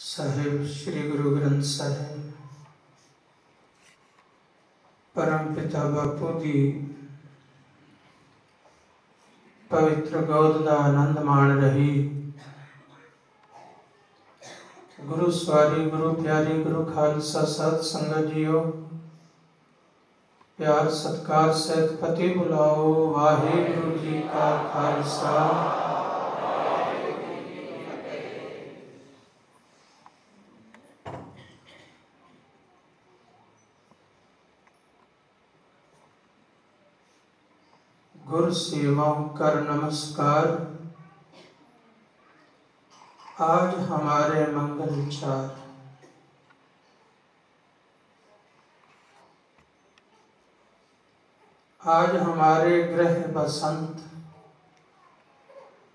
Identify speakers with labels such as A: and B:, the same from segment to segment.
A: साहिब श्री गुरु ग्रंथ साहिब परम पिता बापू की पवित्र गोद का आनंद माण रही। गुरु सवारी गुरु प्यारी गुरु खालसा सत संगत जीओ, प्यार सत्कार सहित फतेह बुलाओ। वाहिगुरु जी का खालसा गुरु सेवाओं कर नमस्कार। आज हमारे मंगल विचार। आज हमारे ग्रह बसंत,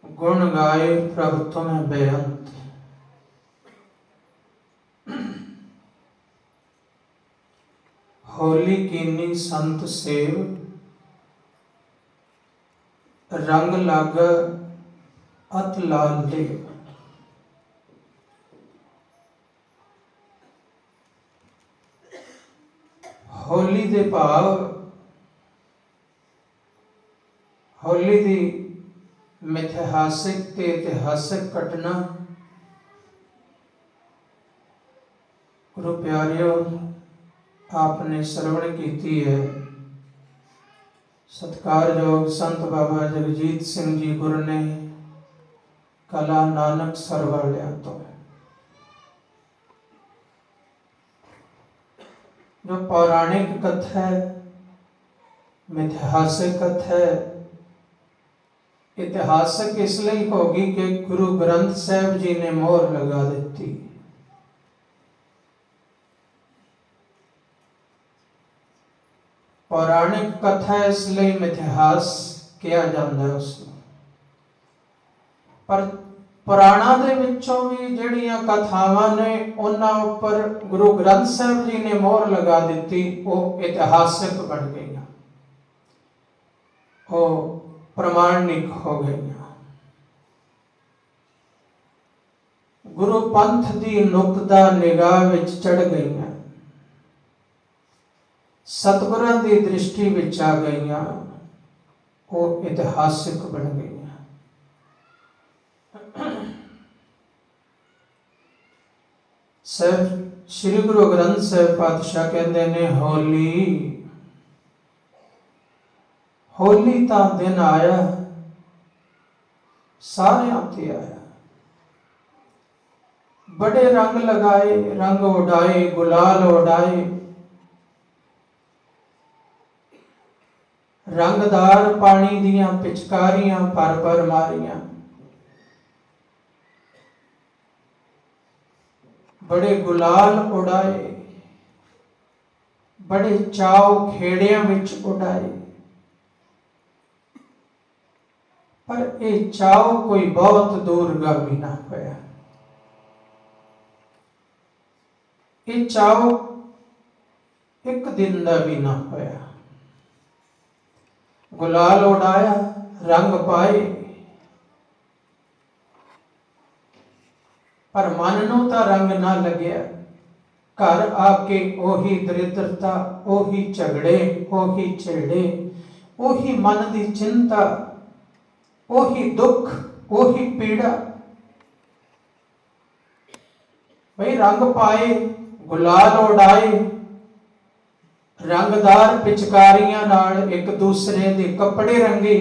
A: गुण गाए प्रभु तुम्हें बेअंत। होली कीनी संत सेव, रंग लग अत लाल देव। होली दे भाव, होली दी मिथिहासिक ते इतिहासिक घटना गुरु प्यारियो आपने श्रवण की है। सत्कारयोग संत बाबा जगजीत सिंह जी गुरु ने कला नानक सर वालिया तो जो पौराणिक कथा है, मिथिहासिक कथा है। इतिहासिक इसलिए होगी कि गुरु ग्रंथ साहिब जी ने मोहर लगा दी। पौराणिक कथा इसलिए मिथिहास किया जाता है उसको। पर पुराणा दे विचों भी जिहड़ियां कथावां ने उन्हां उपर गुरु ग्रंथ साहिब जी ने मोहर लगा दी, वो इतिहासिक बन गई, वो प्रमाणिक हो गई। गुरु पंथ दी नुकता निगाह विच चढ़ गई, सतगुरां दी दृष्टि विच आ गई, वो इतिहासिक बन गई। साहब श्री गुरु ग्रंथ साहिब पातशाह कहते ने होली, होली ता दिन आया सारियां ते आया। बड़े रंग लगाए, रंग उड़ाए, गुलाल उड़ाए, रंगदार पानी दियां पिचकारियां भर भर मारियां। बड़े गुलाल उड़ाए, बड़े चाव खेड़ियां विच उड़ाए। पर यह चाव कोई बहुत दूरगामी ना होया। ये चाव एक दिन का भी ना होया। गुलाल उड़ाया, रंग पाए, पर मन नूं तां रंग ना लग्या। घर आके ओही दरिद्रता, ओही झगड़े, ओही झेड़े, ओही मन की चिंता, ओही दुख, ओही पीड़ा। भाई रंग पाए, गुलाल उड़ाए, रंगदार पिचकारियां नाल एक दूसरे दे कपड़े रंगे,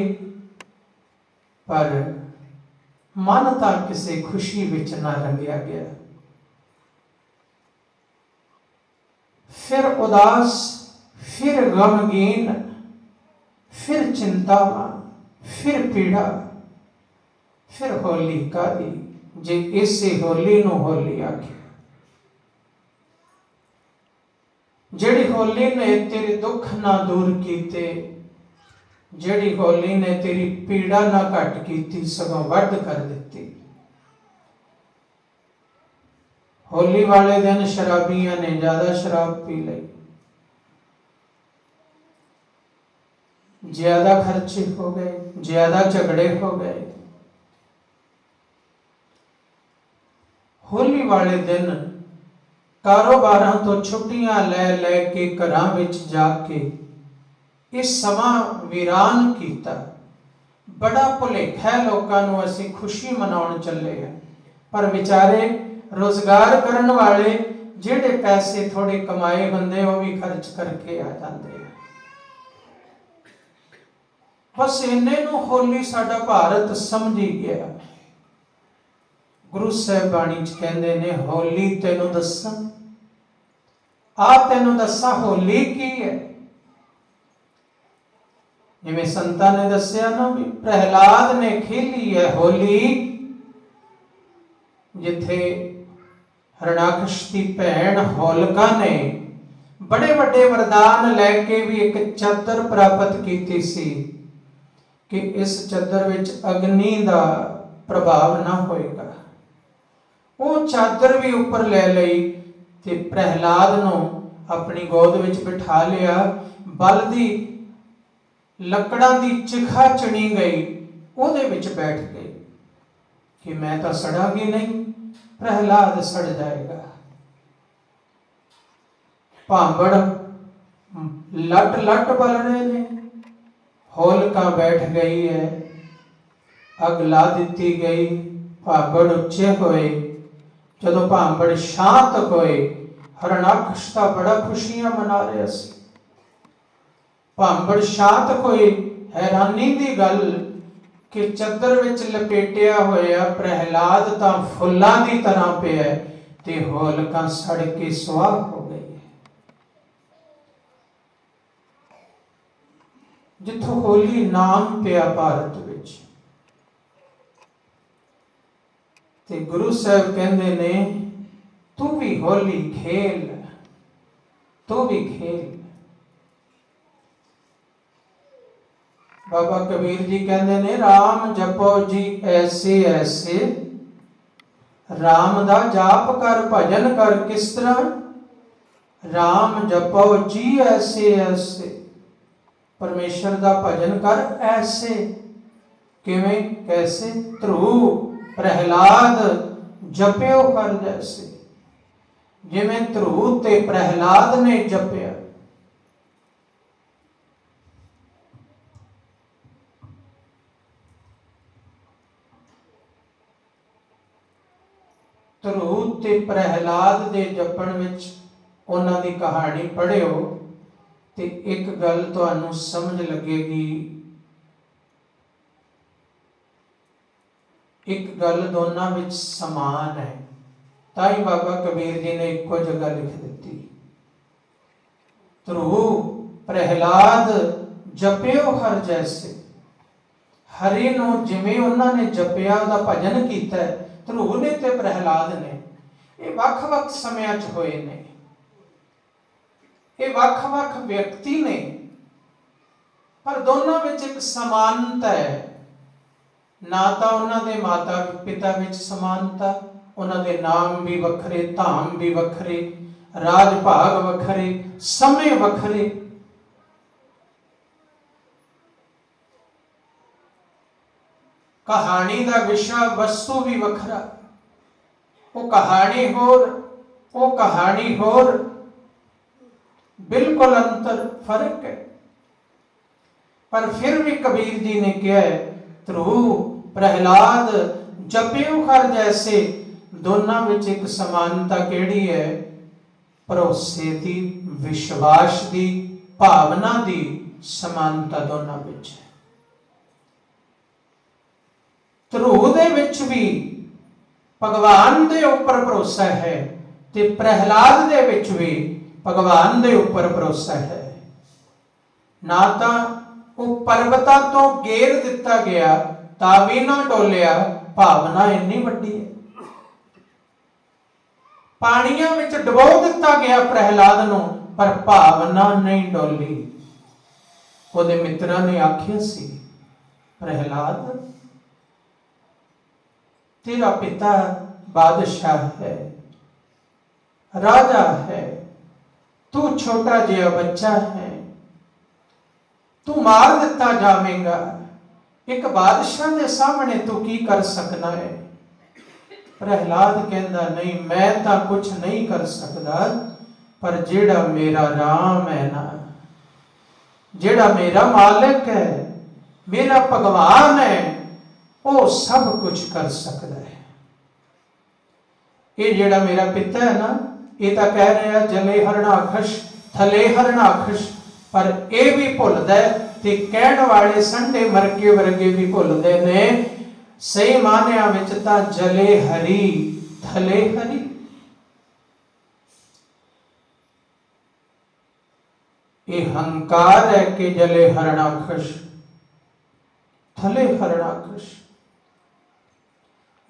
A: पर मन तां किसी खुशी विच ना रंगिया गया। फिर उदास, फिर गमगीन, फिर चिंतावां, फिर पीड़ा, फिर होली कादी जे इसे होली नूं होली आखे। जिहड़ी होली ने तेरे दुख ना दूर कीते, जिहड़ी होली ने तेरी पीड़ा ना घट कीती, सगों वध कर दिती। होली वाले दिन शराबियां ने ज्यादा शराब पी ली, ज्यादा खर्चे हो गए, ज्यादा झगड़े हो गए। होली वाले दिन कारोबारां तो छुट्टियां लै लै के घरां विच जाके इस समा वीरान कीता। बड़ा भुलेखा है लोकां नूं असीं खुशी मनाउण चले आ, पर विचारे रोजगार करन वाले जिहड़े पैसे थोड़े कमाए हुंदे वो भी खर्च करके आ जांदे आ। बस इन्ने नूं होली साडा भारत समझी गया। गुरु साहिब बाणी च कहंदे ने होली तैनूं दस्सां, आ तैनूं दस्सां होली की है। जिवें संतां ने दस्सिया ना भी प्रहलाद ने खेली है होली, जिथे हरणाकश की भैन होलिका ने बड़े बड़े वरदान लैके भी एक चादर प्राप्त की सी कि इस चादर विच अग्नि का प्रभाव ना होएगा। वो चादर भी ऊपर ले लई ते प्रहलाद नूं अपनी गोद विच बिठा लिया। बलदी लकड़ां दी चिखा चुनी गई, उहदे विच बैठ गई कि मैं तो सड़ांगी नहीं, प्रहलाद सड़ जाएगा। भांबड़ लट लट बल रहे ने, होलिका बैठ गई है, अग ला दी गई, भांबड़ उच्चे होए। जदों भांबड़ शांत होए, हरणाकश तां बड़ा खुशियां मना रहा सी। भांबड़ शांत होए, हैरानी दी गल कि चादर विच लपेटिया होया प्रहलाद तां फुल्लां दी तरह पिया ते होलिका सड़ के सुआह हो गई है। जिथों होली नाम पिया भारत विच, ते गुरु साहब कहंदे ने तू भी होली खेल, तू भी खेल। बाबा कबीर जी कहंदे ने राम जपो जी ऐसे ऐसे, राम दा जाप कर भजन कर। किस तरह? राम जपो जी ऐसे ऐसे, परमेश्वर दा भजन कर ऐसे। किवें? कैसे? ध्रुव प्रहलाद जपियो कर जैसे, जिवें ध्रुव ते प्रहलाद ने जपिया। ध्रुव ते प्रहलाद दे जपण विच उन्हां दी कहानी पढ़ियो ते एक गल तुहानूं समझ लगेगी। एक गल दोनों विच समान है, ताई बाबा कबीर जी ने एको जगह लिख दी। ध्रुव प्रहलाद जपियो हर जैसे, हरि नूं जिवें उन्होंने जपिया उहदा भजन कीता है, ध्रुव ने ते प्रहलाद ने, ये वख-वख समयां च होए ने, ये वख-वख व्यक्ति ने, पर दोनों विच एक समानता है। ना तो उन्होंने माता पिता विच समानता, उन्होंने नाम भी वखरे, धाम भी वखरे, राज भाग वखरे, समय वखरे। कहानी का विषय वस्तु भी वखरा, वो कहानी होर, वो कहानी होर, बिल्कुल अंतर फर्क है। पर फिर भी कबीर जी ने कहा है ध्रुव प्रहलाद जपियो हर जैसे, दोनों विच एक समानता केड़ी है? भरोसे दी, विश्वास दी, भावना दी समानता दोनों विच है। ध्रुव दे विच भी भगवान दे उपर भरोसा है ते प्रहलाद दे विच भी भगवान दे उपर भरोसा है। ना तो वो पर्वतां तो घेर दिता गया ता भी ना डोलिया, भावना इन्नी वड्डी है। पानियां विच डुबो दिता गया प्रहलाद नूं, पर भावना नहीं डोली। उहदे मित्रां ने आखिया सी प्रहलाद तेरा पिता बादशाह है, राजा है, तू छोटा जिहा बच्चा है, तू मार दिता जावेगा, एक बादशाह के सामने तू की कर सकना है? प्रहलाद कहता नहीं, मैं तो कुछ नहीं कर सकता, पर जेड़ा मेरा राम है ना, जेड़ा मेरा मालिक है, मेरा भगवान है, वो सब कुछ कर सकता है। ये जेड़ा मेरा पिता है ना, ये तो कह रहे हैं जले हरणाखश थले हरणाखश, पर ये भी भुलदा है ते कहण वाले संडे मरके वर्गे भी भुलदे ने। सही मानिया विच तां जले हरी थले हरी। ये हंकार है कि जले हरणाखश थले हरणाखश,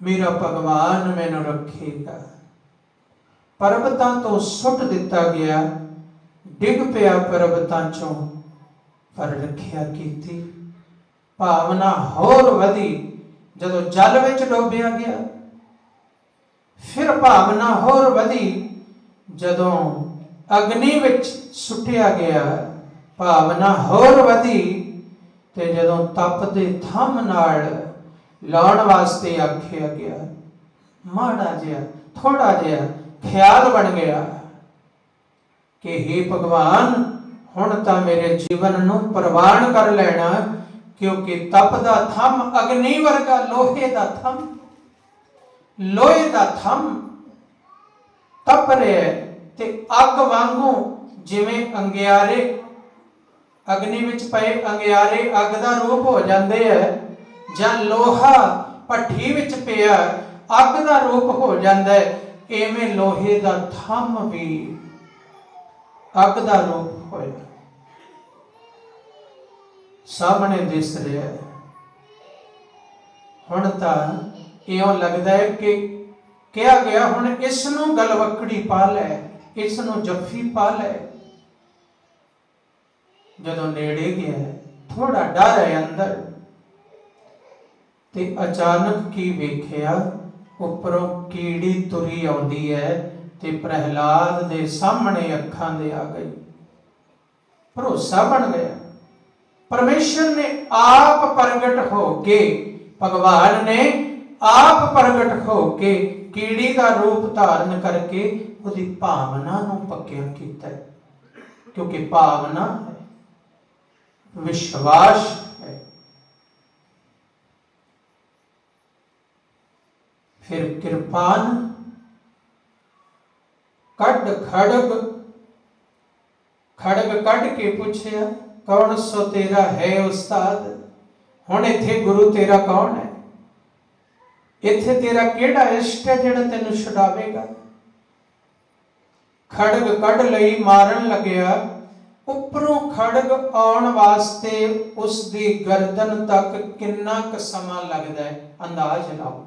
A: मेरा भगवान मैनू रखेगा। पर्वतां तो सुट दिता गया, डिग पिया पर्वतां चों, पर रखिया कीती। भावना होर वधी जदों जल विच डोबिया गया, फिर भावना होर वधी जदों अग्नि विच सुटिया गया, भावना होर वधी ते जदों तप दे थम नाल लाउण वास्ते आखिया गया। माड़ा जिहा थोड़ा जिहा ख्याल बन गया कि हे भगवान, हुण तां मेरे जीवन नूं प्रवान कर लेना, क्योंकि तप दा थम अग्नि वर्गा लोहे दा थम, लोहे दा थम तप रहा ते अग वांगू जिवें अंगियारे अग्नि विच पए अंगियारे अग दा रूप हो जांदे है, जां लोहा भट्ठी विच पिया अग दा रूप हो जांदा है, इवें लोहे दा थम भी अग दा रूप होया। सामने दिस रहा है। हुण तां इउं लगदा है कि कहा गया हुण इस नूं गलवकड़ी पा लै, इस नूं जफ्फी पा लै। जदों नेड़े गया थोड़ा डर है अंदर, ते अचानक की वेखिया उपरों कीड़ी तुरी आउंदी है ते प्रहलाद दे सामने अखां दे आ गई। भरोसा बन गया। परमेश्वर ने आप प्रगट हो के, भगवान ने आप प्रगट हो के कीड़ी का रूप धारण करके उसकी भावना नूं पक्किया कीता है, क्योंकि भावना है, विश्वास है। फिर कृपान कड खड़ग खड़ग कड़ के पूछया, कौन सो तेरा है उस्ताद? हुण इत्थे गुरु तेरा कौन है? इत्थे तेरा केड़ा इष्ट है जिहड़ा तैनूं छुड़ावेगा? खड़ग कड़ लई मारन लग्या। उपरों खड़ग आउण वास्ते उसदी गर्दन तक किन्ना क समा लगदा है, अंदाज लाओ।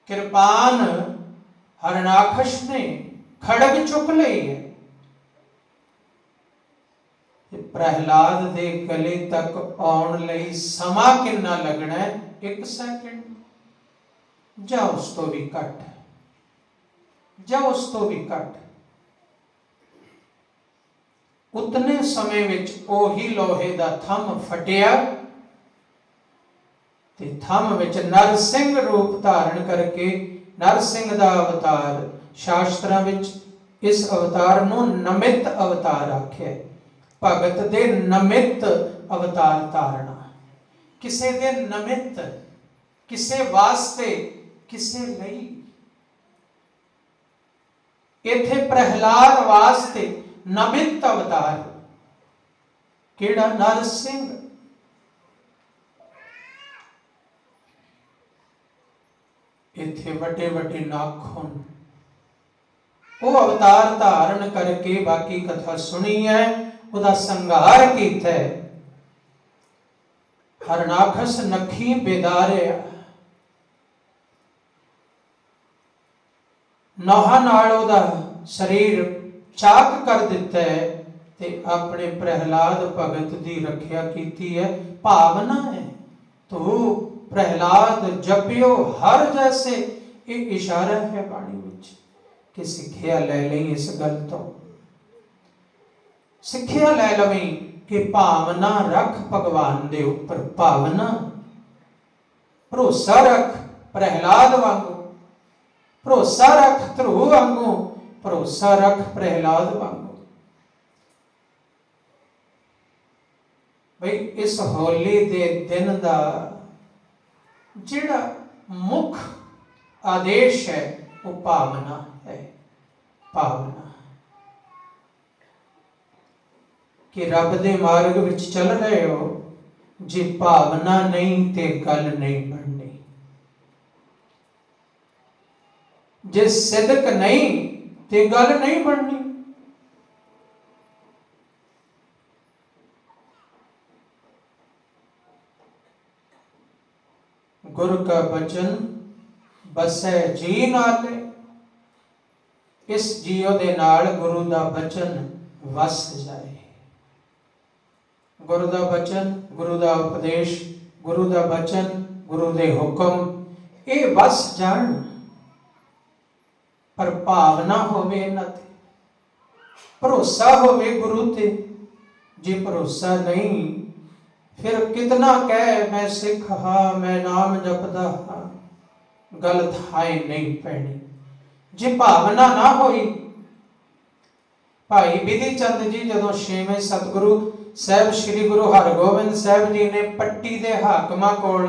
A: कृपान हरणाखश ने खड़ग चुक लई है, प्रहलाद दे गले तक आउण लई समा किन्ना लगना है? 1 सेकंड, जा उस तो भी घट, जा उस तो भी घट। उतने समय विच ओही लोहे दा थम फटिया ते थम विच नरसिंह रूप धारण करके, नरसिंह दा अवतार, शास्त्रां विच इस अवतार नूं नमित अवतार आख्या। भगत दे नमित अवतार धारणा, किसे दे नमित, किसे वास्ते, किसे लई। इत्थे प्रहलाद वास्ते नमित अवतार केड़ा? नरसिंह। इत्थे वड्डे वड्डे नाखून, वो अवतार धारण करके बाकी कथा सुनी है, उदा संघार कीता है। हरणाखस नखी बेदारिया, नौहा नाल उदा शरीर चाक कर दिता है ते अपने प्रहलाद भगत की रखिया कीती है। भावना है तो प्रहलाद जपियो हर जैसे, एक इशारा है बाणी विच कि सिक्ख्या ले लई। इस गल तो सिक्ख्या ले लवी कि भावना रख भगवान दे उपर, भावना भरोसा रख प्रहलाद वांगू, भरोसा रख ध्रुव वांगू, भरोसा रख प्रहलाद वांगू। भाई इस होली दे दिन का जिहड़ा मुख आदेश है वो भावना है। भावना कि रब दे मार्ग विच चल रहे हो, जे भावना नहीं ते गल नहीं बननी, जे सिदक नहीं ते गल नहीं बननी। गुरु का बचन बसै जी नाले, इस जीओ दे नाल गुरु दा बचन वस जाए। गुरु दा बचन, गुरु दा उपदेश, गुरु दा बचन, गुरु दे हुक्म ये वस जान, पर भावना होवे इन्हां ते, भरोसा होवे गुरु ते। जे भरोसा नहीं फिर कितना कह मैं सिख हाँ, मैं नाम जपदा हाँ, गल थाए नहीं पैनी। जे भावना ना होई, भाई बिधि चंद जी जदों छेवें सतगुरु साहब श्री गुरु हरगोबिंद साहब जी ने पट्टी दे हाकमां कोल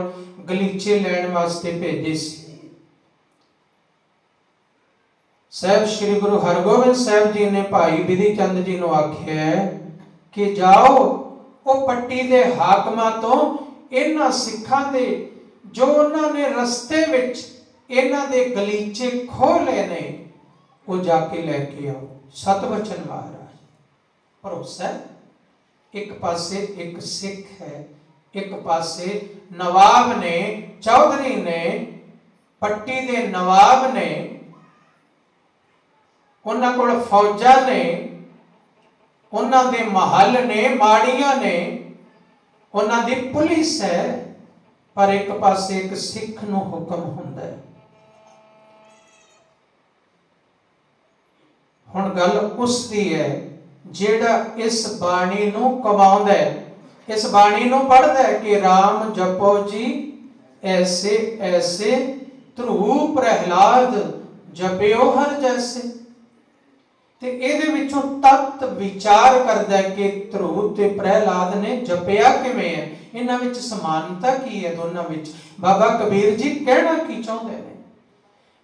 A: गलीचे लैण वास्ते भेजे सी, साहब श्री गुरु हरगोबिंद साहब जी ने भाई बिधि चंद जी नूं आख्या कि जाओ वो पट्टी दे हाकमां तो इन्हां सिखां दे जो उन्होंने रस्ते विच इन्हां दे गलीचे खोह लए ने वो जाके लैके आओ। सतवचन महाराज भरोसा, एक पासे एक सिख है, एक पासे नवाब ने, चौधरी ने, पट्टी दे नवाब ने, उन्हां कोल फौजा ने, उन्हां दे महल ने, माड़ियां ने, उन्हां दी पुलिस है, पर एक पासे एक सिख नूं हुक्म हुंदा है। हुण गल उस दी है जेड़ा इस बाणी नूं कमाउंदा है, इस बाणी नूं पढ़दा है कि राम जपो जी ऐसे ऐसे, ध्रुव प्रहलाद जपियो हर जैसे। ते इहदे विचों तत्त विचार करदा है कि ध्रुव ते प्रहलाद ने जपिया किवें है, इन्हां विच समानता की है दोनों विच। बाबा कबीर जी कहना की चाहुंदे ने?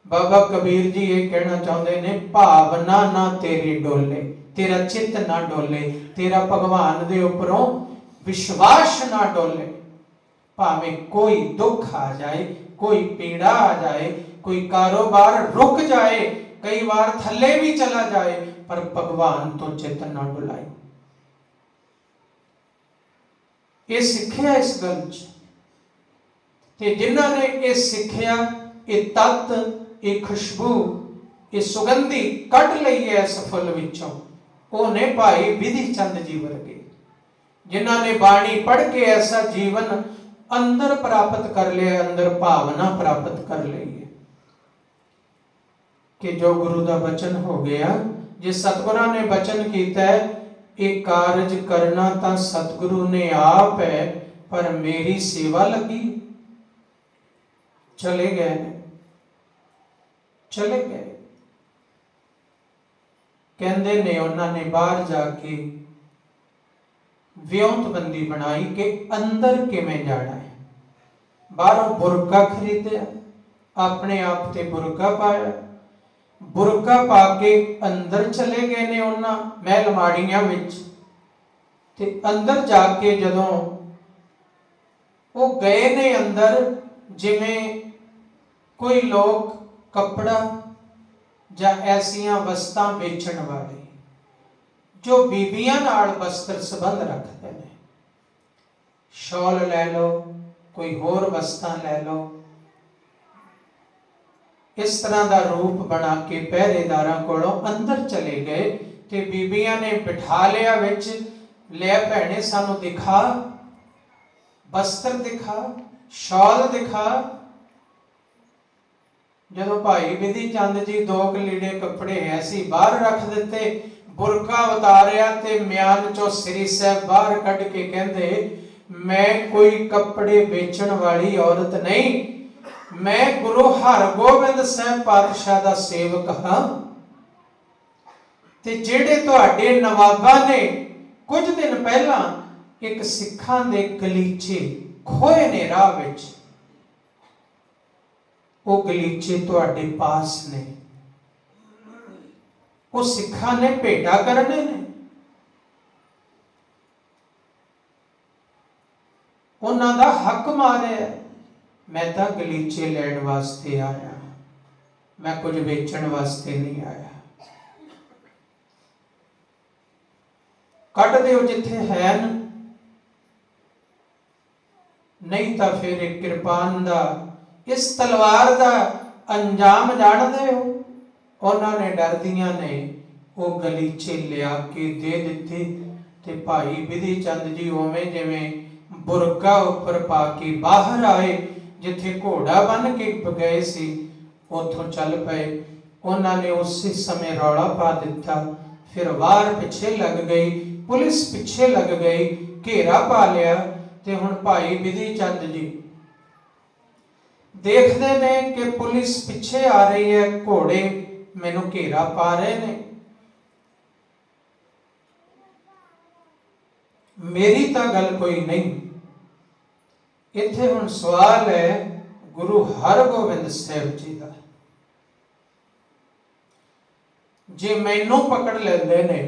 A: बाबा कबीर जी ये कहना चाहते ने, भावना ना तेरी डोले, तेरा चित्त ना डोले, तेरा भगवान दे उपरों विश्वास ना डोले। भावें कोई दुख आ जाए, कोई पीड़ा आ जाए, कोई कारोबार रुक जाए, कई बार थल्ले भी चला जाए, पर भगवान तो चित्त ना डुलाए। ये सिक्ख्या इस गल च, ते जिन्हां ने ये सिक्ख्या, ये तत्त, ये खुशबू, ये सुगंधी कढ़ लई है इस फुल विचों, वो ने भाई बिधि चंद जी वर्गे, जिन्हां ने बाणी पढ़ के ऐसा जीवन अंदर प्राप्त कर लिया, अंदर भावना प्राप्त कर ली है कि जो गुरु का बचन हो गया, जे सतगुरां ने बचन कीता है, एक कारज करना तो सतगुरु ने आप है, पर मेरी सेवा लगी। चले गए, चले गए। कहंदे ने उन्होंने बाहर जाके व्योंतबंदी बनाई कि अंदर किवें जाना है। बाहरों बुरका खरीदया, अपने आप ते बुरका पाया, बुरका पा के अंदर चले गए ने उन्हां महल माड़ियां विच। ते अंदर जाके जदों वो गए ने अंदर, जिवें कोई लोग कपड़ा या ऐसियां वस्तां बेचण वाले जो बीबियां नाल वस्त्र संबंध रखते हैं, शॉल लै लो, कोई होर वस्तां लै लो, इस तरह का रूप बना के पहरेदारां कोलों अंदर चले गए। ते बीबियां ने बिठा लिया विच, ले भैणे सानू दिखा, वस्त्र दिखा, शॉल दिखा। जदों भाई बिधि चंद जी दो लीड़े कपड़े ऐसी बाहर रख दिते, बुरका उतारिया ते म्यान चो श्री साहब बाहर कढ़ के कहंदे, मैं कोई कपड़े बेचण वाली औरत नहीं, मैं गुरु हरगोबिंद साहब पातशाह दा सेवक हाँ, ते जेड़े तुहाडे नवाबा ने कुछ दिन पहला एक सिखां दे गलीचे खोए ने राह विच, वो गलीचे तुहाडे पास ने, वो सिखां ने भेटा करने ने, उन्हां दा हक मारिया। मैं तो गलीचे लैण वास्ते आया, मैं कुछ बेचण वास्ते नहीं आया। कट दिओ जिथे है न, नहीं तो फिर एक कृपान दा इस तलवार दा अंजाम जानदे हो। उन्होंने डरदियां ने वो गलीचे लिया के दे दिते, ते भाई विधि चंद जी उवें जिवें बुरका उपर पा के बाहर आए, जिथे घोड़ा बन के गए सी उथों चल पे। उन्होंने उसी समय रौला पा दिता, फिर वार पिछे लग गई, पुलिस पिछे लग गई, घेरा पा लिया। ते हुण भाई विधि चंद जी देखते ने कि पुलिस पिछे आ रही है, घोड़े मैनू घेरा पा रहे ने, मेरी तो गल कोई नहीं। इत्थे हुण सवाल है गुरु हरगोबिंद साहब जी का, जे मैनू पकड़ लेंदे ने,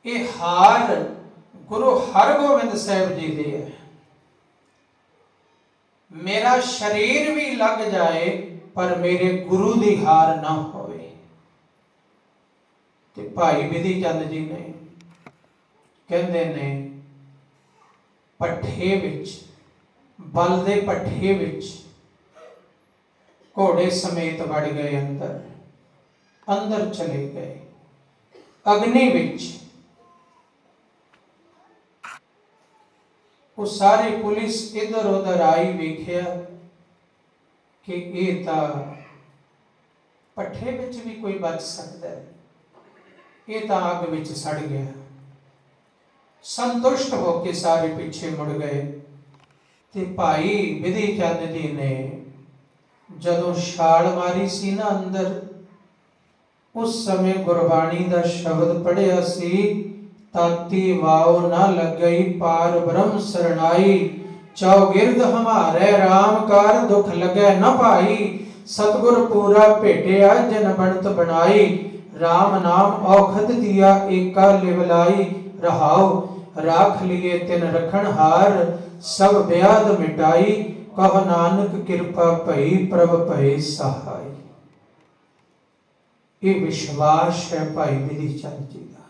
A: ये हार गुरु हरगोबिंद साहब जी दी है। मेरा शरीर भी लग जाए पर मेरे गुरु दी हार ना होवे। ते भाई विधि चंद जी ने कहंदे ने पट्ठे विच, बल दे पट्ठे विच घोड़े समेत वड़ गए, अंदर अंदर चले गए। अग्नि विच वो सारी पुलिस इधर उधर आई, वेख्या कि ये तां पट्ठे विच भी कोई बच सकता है, ये तां अग विच सड़ गया। संतुष्ट होके सारे पीछे मुड़ गए। ते भाई विधि चंद जी ने जदों छाल मारी सी ना अंदर, उस समय गुरबाणी दा शब्द पढ़िया सी, ताती वाव ना लगई पार ब्रह्म सरनाई, चौगिर्द हमारे राम कार दुख लगे न पाई, सतगुर पूरा भेटिया जन बनत बनाई, राम नाम औखद दिया एका लिवलाई, रहाओ राख लिए तिन रखन हार, सब ब्याद मिटाई, कह नानक कृपा भई प्रभ भय सहाय। ये विश्वास है भाई विधि चंद जी का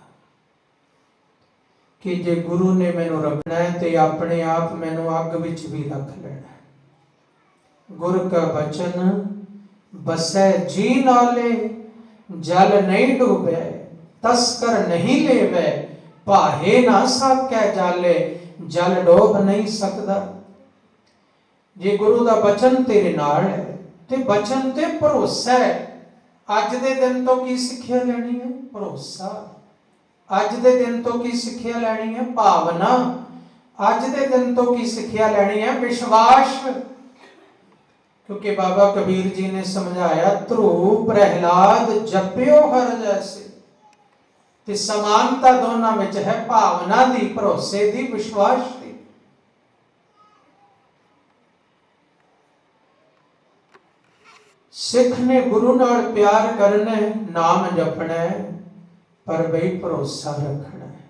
A: कि जे गुरु ने मैनू रखना है तो अपने आप मैनू अग विच भी रख लेना। गुर का बचन बसै जी नाले, जल नहीं डूबे तस्कर नहीं लेवे, भाहे ना साकै जाले, जल डोब नहीं सकता। जे गुरु का बचन तेरे नाल है ते बचन ते भरोसा है। अज दे दिन तो की सिक्ख्या लेनी है? भरोसा। अज दे दिन तो की सिक्ख्या लेनी है? भावना। अज दे दिन तो की सिक्ख्या लेनी है? विश्वास। क्योंकि बाबा कबीर जी ने समझाया, ध्रुव प्रहलाद जपियो हर जैसे, ते समानता दोनों में है, भावना दी, भरोसे दी, विश्वास दी। सिख ने गुरु नाल प्यार करना है, नाम जपना है, पर बई भरोसा रखना है,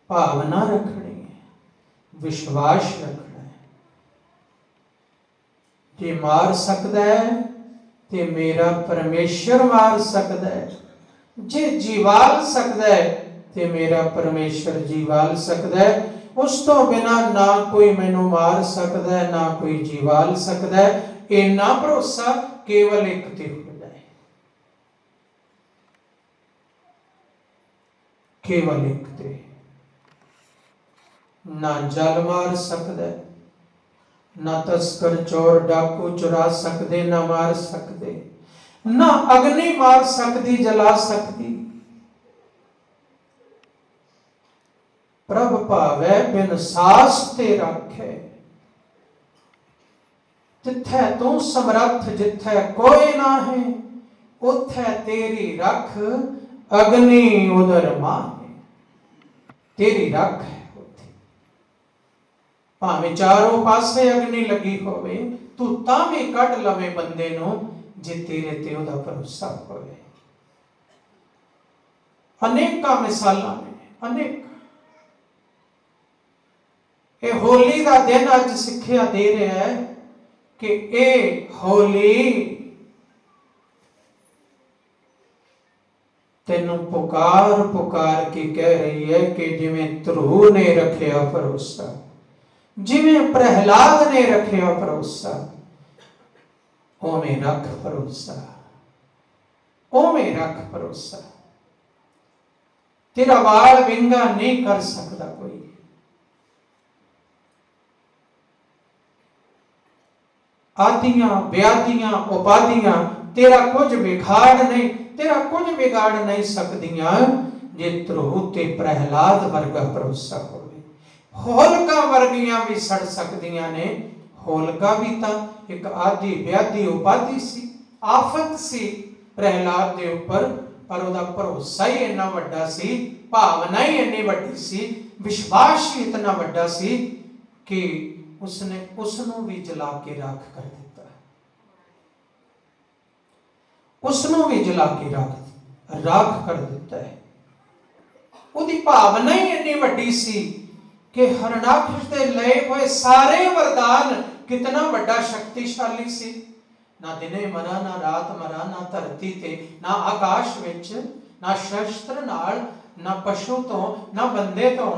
A: भावना रखनी है, विश्वास रखना है। जे मार सकता है ते मेरा परमेश्वर मार सकता है, जे जीवाल सकता है ते मेरा परमेश्वर जीवाल सकता है। उस तो बिना ना कोई मैनू मार सकता है, ना कोई जीवाल सकता है। इन्ना भरोसा केवल एक ते हो जाए, केवल एक ते। ना जल मार सकता है, ना तस्कर चोर डाकू चुरा सकते, ना मार सकते, ना अग्नि मार सकती, जला सकती। प्रभ भावै बिन सास ते राखे, तिथे तू समर्थ जिथे कोई ना है, उथे तेरी रख अग्नि उदर माहे। तेरी रख है उथे, भावें चारों पासे अग्नि लगी होवे, तू तावे कढ लवे बंदे नूं जे तेरे ते ओदा भरोसा होवे। अनेक मिसालां ने, अनेक। ये होली का दिन अज सिक्ख्या दे रहा है कि ये होली तेनू पुकार पुकार के कह रही है कि जिवें ध्रुव ने रखिया भरोसा, जिवें प्रहलाद ने रखिया भरोसा, ओवें रख भरोसा, ओवें रख भरोसा। तेरा वाल विंगा नहीं कर सकता कोई। आदियां व्याधियां उपाधियां तेरा कुछ बिगाड़ नहीं, तेरा कुछ बिगाड़ नहीं सकदियां जे ध्रुव ते प्रहलाद वर्गा भरोसा होवे। होलका वर्गियां भी सड़ सकदियां ने। होलका भी तां एक आदि व्याधि उपाधि सी, आफत सी प्रहलाद दे उपर, पर ओदा भरोसा ही इन्ना वड्डा सी, भावना ही इन्नी वड्डी सी, विश्वास ही इतना वड्डा सी कि उसने उसनों भी जला के राख कर दिता, उसनों भी जला के राख कर दिता है। उदी भावना ही इतनी वड्डी सी कि हरणाक्ष दे लए हुए सारे वरदान कितना वड्डा शक्तिशाली सी। ना दिने मरा, ना रात मरा, ना धरती ते, ना आकाश विच, ना शस्त्र नाल, ना पशु तो, ना बंदे तो।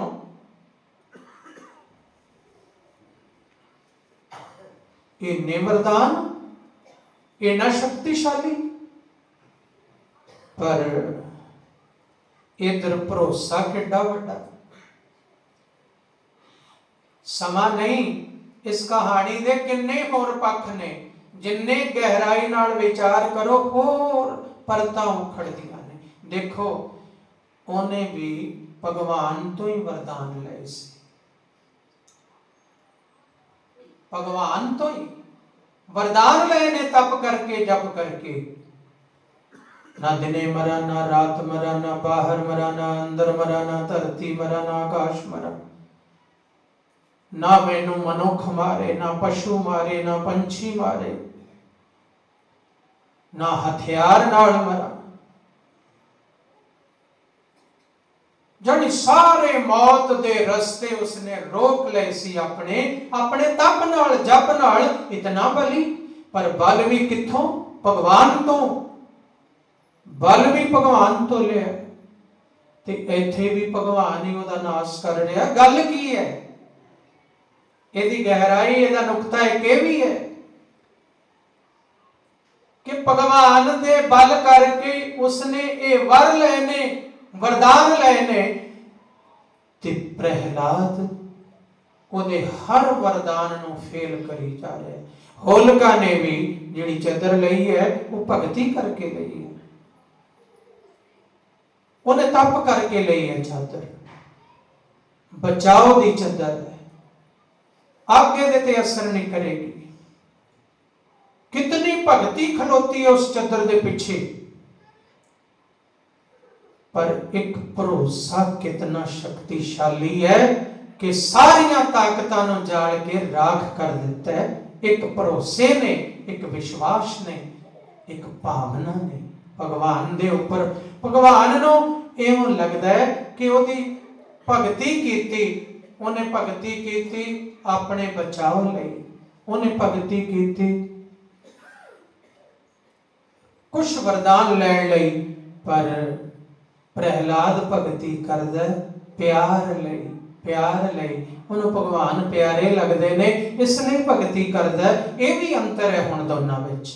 A: इन्ने वरदान, इन्ना शक्तिशाली, पर इधर भरोसा किड्डा वड्डा। समा नहीं, इस कहानी दे किन्ने होर पक्ष ने, जिन्ने गहराई नाल विचार करो होर परतां उखड़दियां ने। देखो ओने भी भगवान तो ही वरदान लए सी, भगवान तो ही वरदान लए ने, तप करके जप करके। ना दिने मरा, ना रात मरा, ना बाहर मरा, ना अंदर मरा, ना धरती मरा, ना आकाश मरा। ना मैनू मनुख मारे, ना पशु मारे, ना पंछी मारे, ना हथियार नाल मरा। जड़ी सारे मौत दे रस्ते उसने रोक ले सी अपने अपने तप नाल जप नाल। इतना बली, पर बल भी किथों? भगवान तो, बल भी भगवान तो लिया ते इत्थे भी भगवान ही ओदा नाश कर रहा। गल की है? इहदी गहराई, इहदा नुकता एक भी है कि भगवान दे बल करके उसने ये वर लेने, वरदान लेने, ते प्रहलाद ओदे हर वरदान नूं फेल करी जा रहा है। होलिका ने भी जिहड़ी चदर लई है वो भगती करके लई है, उन्हें तप करके लई है चादर, बचाओ दी चादर है, आगे दे ते असर नहीं करेगी। कितनी भगती खलोती है उस चादर दे पीछे, पर एक भरोसा कितना शक्तिशाली है कि सारियां ताकतां नूं जाल के राख कर देता है। एक भरोसे ने, एक विश्वास ने, एक भावना ने भगवान दे ऊपर। भगवान नूं इउं लगदा है कि ओदी भगती कीती, उन्हें भगती कीती अपने बचाव लई, उन्हें भगती कीती कुछ वरदान लैण लई, पर प्रहलाद भगती करदा प्यार लई, प्यार लई। उन्हें भगवान प्यारे लगदे ने, इसलिए भगती करदा। यह भी अंतर है हुण दोनां विच।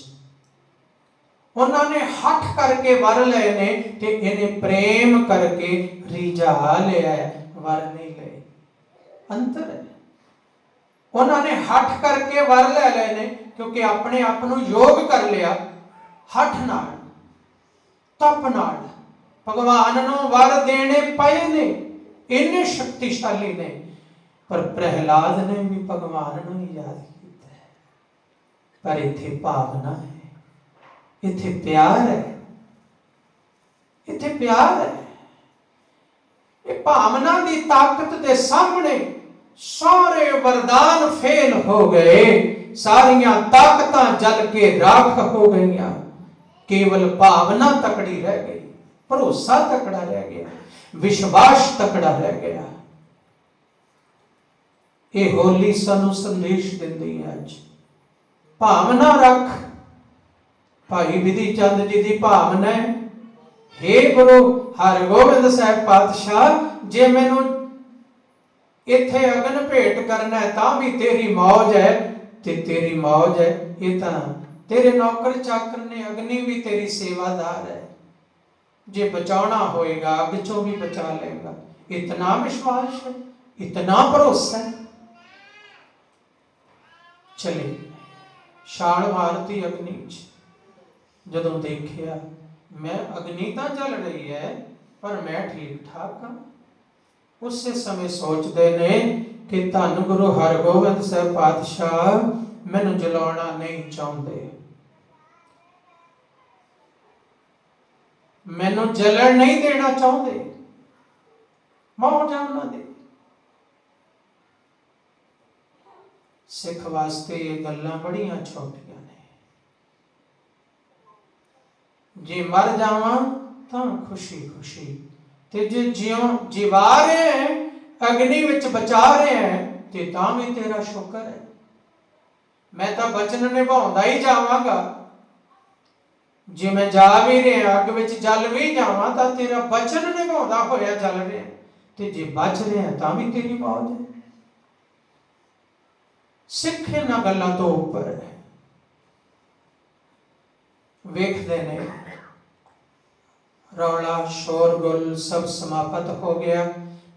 A: उन्होंने हठ करके वर लए ने ते इन्हें प्रेम करके रिझा लिया है, वर नहीं लए। अंतर है। उन्होंने हठ करके वर ले लए ने क्योंकि अपने आप नूं योग कर लिया, हठ नाल, तप नाल भगवान नूं वर देने पए ने, इन्ने शक्तिशाली ने। पर प्रहलाद ने भी भगवान नूं ही याद किया, पर इत्थे भावना है, इत्थे प्यार है, इत्थे प्यार है। ये भावना की ताकत के सामने सारे वरदान फेल हो गए, सारियां ताकतां जल के राख हो गई, केवल भावना तकड़ी रह गई, भरोसा तकड़ा रह गया, विश्वास तकड़ा रह गया। ये होली सानू संदेश देती है। अज भावना रख। भाई विधि चंद जी की भावना है, हे गुरु हरगोबिंद साहब पातशाह, जे मैनू इत्थे अगन भेंट करना है तां भी तेरी मौज है, ते तेरी मौज है। ये तां तेरे नौकर चाकर ने, अग्नि भी तेरी सेवादार है, जे बचाना होएगा अग चों भी बचा लेगा। इतना विश्वास है, इतना भरोसा है। चले छाल मारती अग्नि च, जदों देखिया मैं अग्नि तो जल रही है पर मैं ठीक ठाक हाँ। उस समय सोचते ने कि धन गुरु हरगोबिंद साहब पातशाह मैनू जलाना नहीं चाहते, मैनू जलन नहीं देना चाहते, मौज है उन्होंने। सिख वास्ते ये गल्लां बड़ियां छोटियां ने। जे मर जावां तां खुशी खुशी, ते जे जियों जिवा रहे हैं, अग्नि विच बचा रहे हैं, ते तां भी तेरा शुक्र है। मैं तो बचन निभाउंदा ही जावांगा, जे मैं जा भी रहा अग विच जल भी जावां तां तेरा बचन निभाउंदा होया जल रहा, ते जे बच रहे हैं तां भी तेरी मौज है। सिख इन्हां गल्लां तो उपर है। वेखदे ने रौला शोरगुल सब समाप्त हो गया,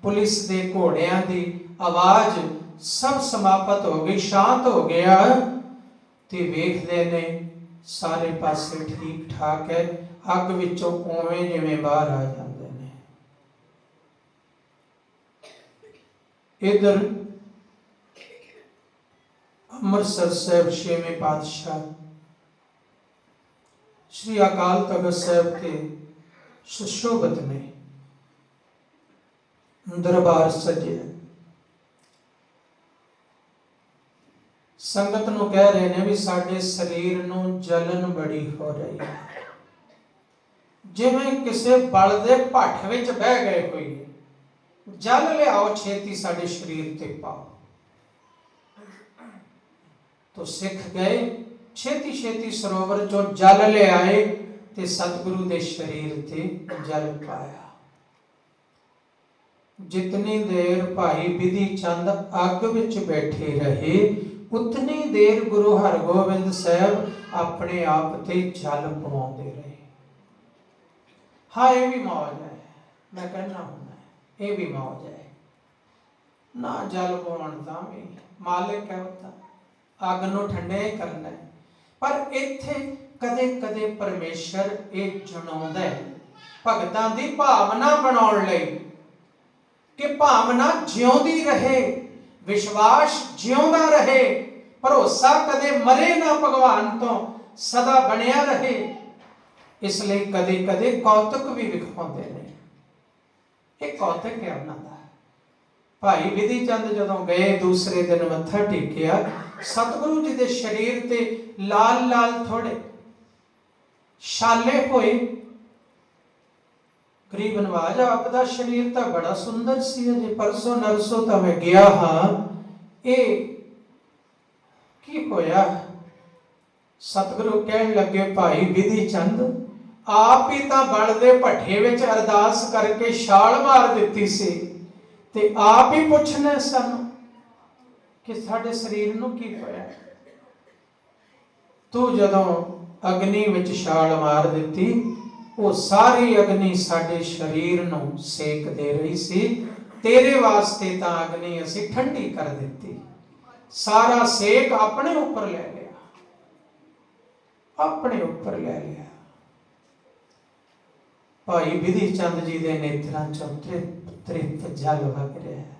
A: पुलिस दे घोड़ियां दी आवाज सब समाप्त हो गई, शांत हो गया। ते वेखदे ने सारे पासे ठीक ठाक है, अग विचों उवें जिवें बाहर आ जांदे ने। इधर अमृतसर साहब छेवें पातशाह श्री अकाल तख्त साहब के सुशोभित ने दरबार सजे, संगत नूं कह रहे ने भी साडे शरीर नूं जलन बड़ी हो रही है, जिवें किसे बल दे भट्ठ विच बह गए होइए, जल लियाओ छेती साडे शरीर ते पाओ। तो सिख गए, छेती छेती सरोवर चो जल ले आए, ते सतगुरु दे शरीर ते जल पाया। जितनी देर भाई विधि चंद अग विच बैठे रहे, उतनी देर गुरु हरगोबिंद साहब अपने आप ते जल पवाते रहे। हाँ ये भी मौज है, मैं कहना हूं ये भी मौज है ना। जल पवाण तां भी मालिक है, होता अग नूं ठंडे करना है। पर इत्थे कदे कदे परमेश्वर ये जणाउंदा है भगतां दी भावना बनाउण लई, कि भावना जिउंदी रहे, विश्वास जिउंदा रहे, भरोसा कदे मरे ना, भगवान तो सदा बनिया रहे। इसलिए कदे कदे कौतुक भी विखाउंदे ने। ये कौतुक है उन्हां दा। भाई विधि चंद जदों गए दूसरे दिन मत्था टेकिया, सतगुरु जी दे शरीर ते लाल लाल थोड़े छाले होए। गरीब नवाज आपका शरीर तो बड़ा सुंदर सी, अजे परसों नरसों तो मैं गया हाँ, ये की होया? सतगुरु कहन लगे भाई विधि चंद आप ही तो बल दे भट्ठे विच अरदास करके छाल मार दिती सी, ते आप ही पुछना सानू कि साडे शरीर नूं की होया। तू जदों अग्नि विच छाल मार दिती, वो सारी अग्नि साडे शरीर नूं सेक दे रही सी, तेरे वास्ते तां अग्नि असीं ठंडी कर दिती, सारा सेक अपने ऊपर ले लिया, अपने ऊपर ले लिया। भाई विधि चंद जी दे नेत्रां चों तृप्त जल वग रहा है।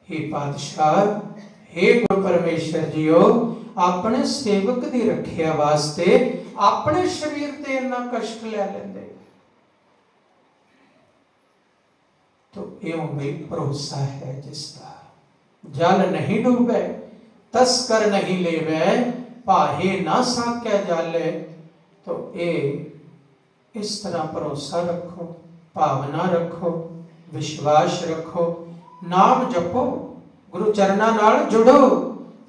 A: हे पातशाह, हे गुरु परमेश्वर जीओ, अपने सेवक की रखिया वास्ते अपने शरीर ते इन्ना कष्ट ले लेंदे। तो इउं भी भरोसा है जिसका जल नहीं डूबे, तस्कर नहीं लेवे, पाहे ना साके जाले। तो ये इस तरह भरोसा रखो, भावना रखो, विश्वास रखो, नाम जपो, गुरु चरणा नाल जुड़ो,